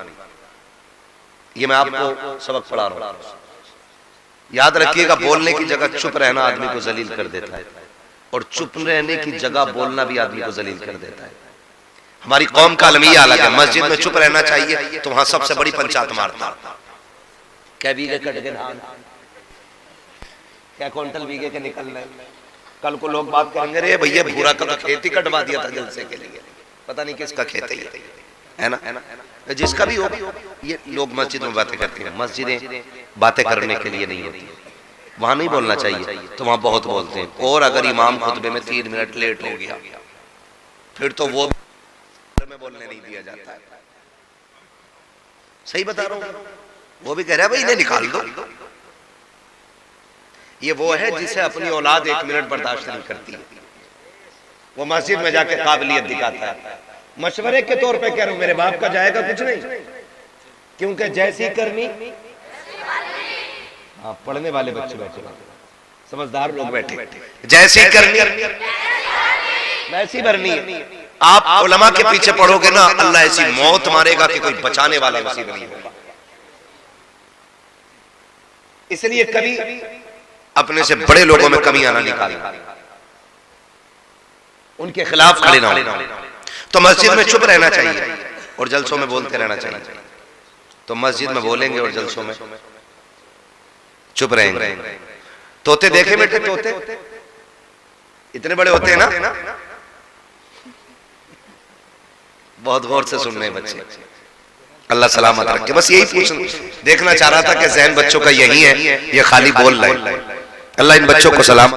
ये मैं आपको सबक पढ़ा रहा हूं, याद रखिएगा। बोलने की जगह चुप रहना आदमी को जलील कर देता है, और चुप रहने की जगह बोलना भी आदमी को जलील कर देता है। हमारी कौम का अलमिया अलग है। मस्जिद में चुप रहना चाहिए तो वहां सबसे बड़ी पंचायत मारता, क्या बीघे कट के धान, क्या क्विंटल बीघे के निकल रहे। कल को लोग बात करेंगे रे भैया भूरा का तो खेती कटवा दिया था जलसे के लिए, पता नहीं किसका खेत है ना? जिसका भी हो, ये लोग मस्जिद में बातें करते हैं। मस्जिदें बातें करने के लिए नहीं होती, वहां नहीं बोलना चाहिए, तो वहां बहुत बोलते हैं। और अगर इमाम खुतबे में 3 मिनट लेट हो गया फिर तो वो में बोलने नहीं दिया जाता है। सही बता रहा हूं? वो भी कह रहा है भाई इन्हें निकाल दो। ये वो है जिसे अपनी औलाद 1 मिनट बर्दाश्त नहीं करती, वो मस्जिद में जाके काबिलियत दिखाता है। मशवरे के तौर पे कह रहा हूं, मेरे बाप का जाएगा कुछ नहीं, क्योंकि जैसी करनी। हाँ, पढ़ने वाले बच्चे बैठे, समझदार लोग बैठे, जैसी करनी वैसी भरनी। आप उलमा के पीछे पढ़ोगे ना, अल्लाह ऐसी मौत मारेगा कि कोई बचाने वाला नसीब नहीं होगा। इसलिए कभी अपने से बड़े लोगों में कमियां ना निकालना, उनके खिलाफ खड़े ना हो। तो मस्जिद में चुप रहना चाहिए और जलसों में बोलते रहना चाहिए। तो मस्जिद में बोलेंगे और जलसों में चुप रहेंगे। तोते देखे बेटे, तोते इतने बड़े होते हैं ना, बहुत गौर से सुन रहे हैं बच्चे, अल्लाह सलामत रखे। बस यही देखना चाह रहा था कि ज़हन बच्चों का यही है, ये खाली बोल रहे हैं। अल्लाह इन बच्चों को सलामत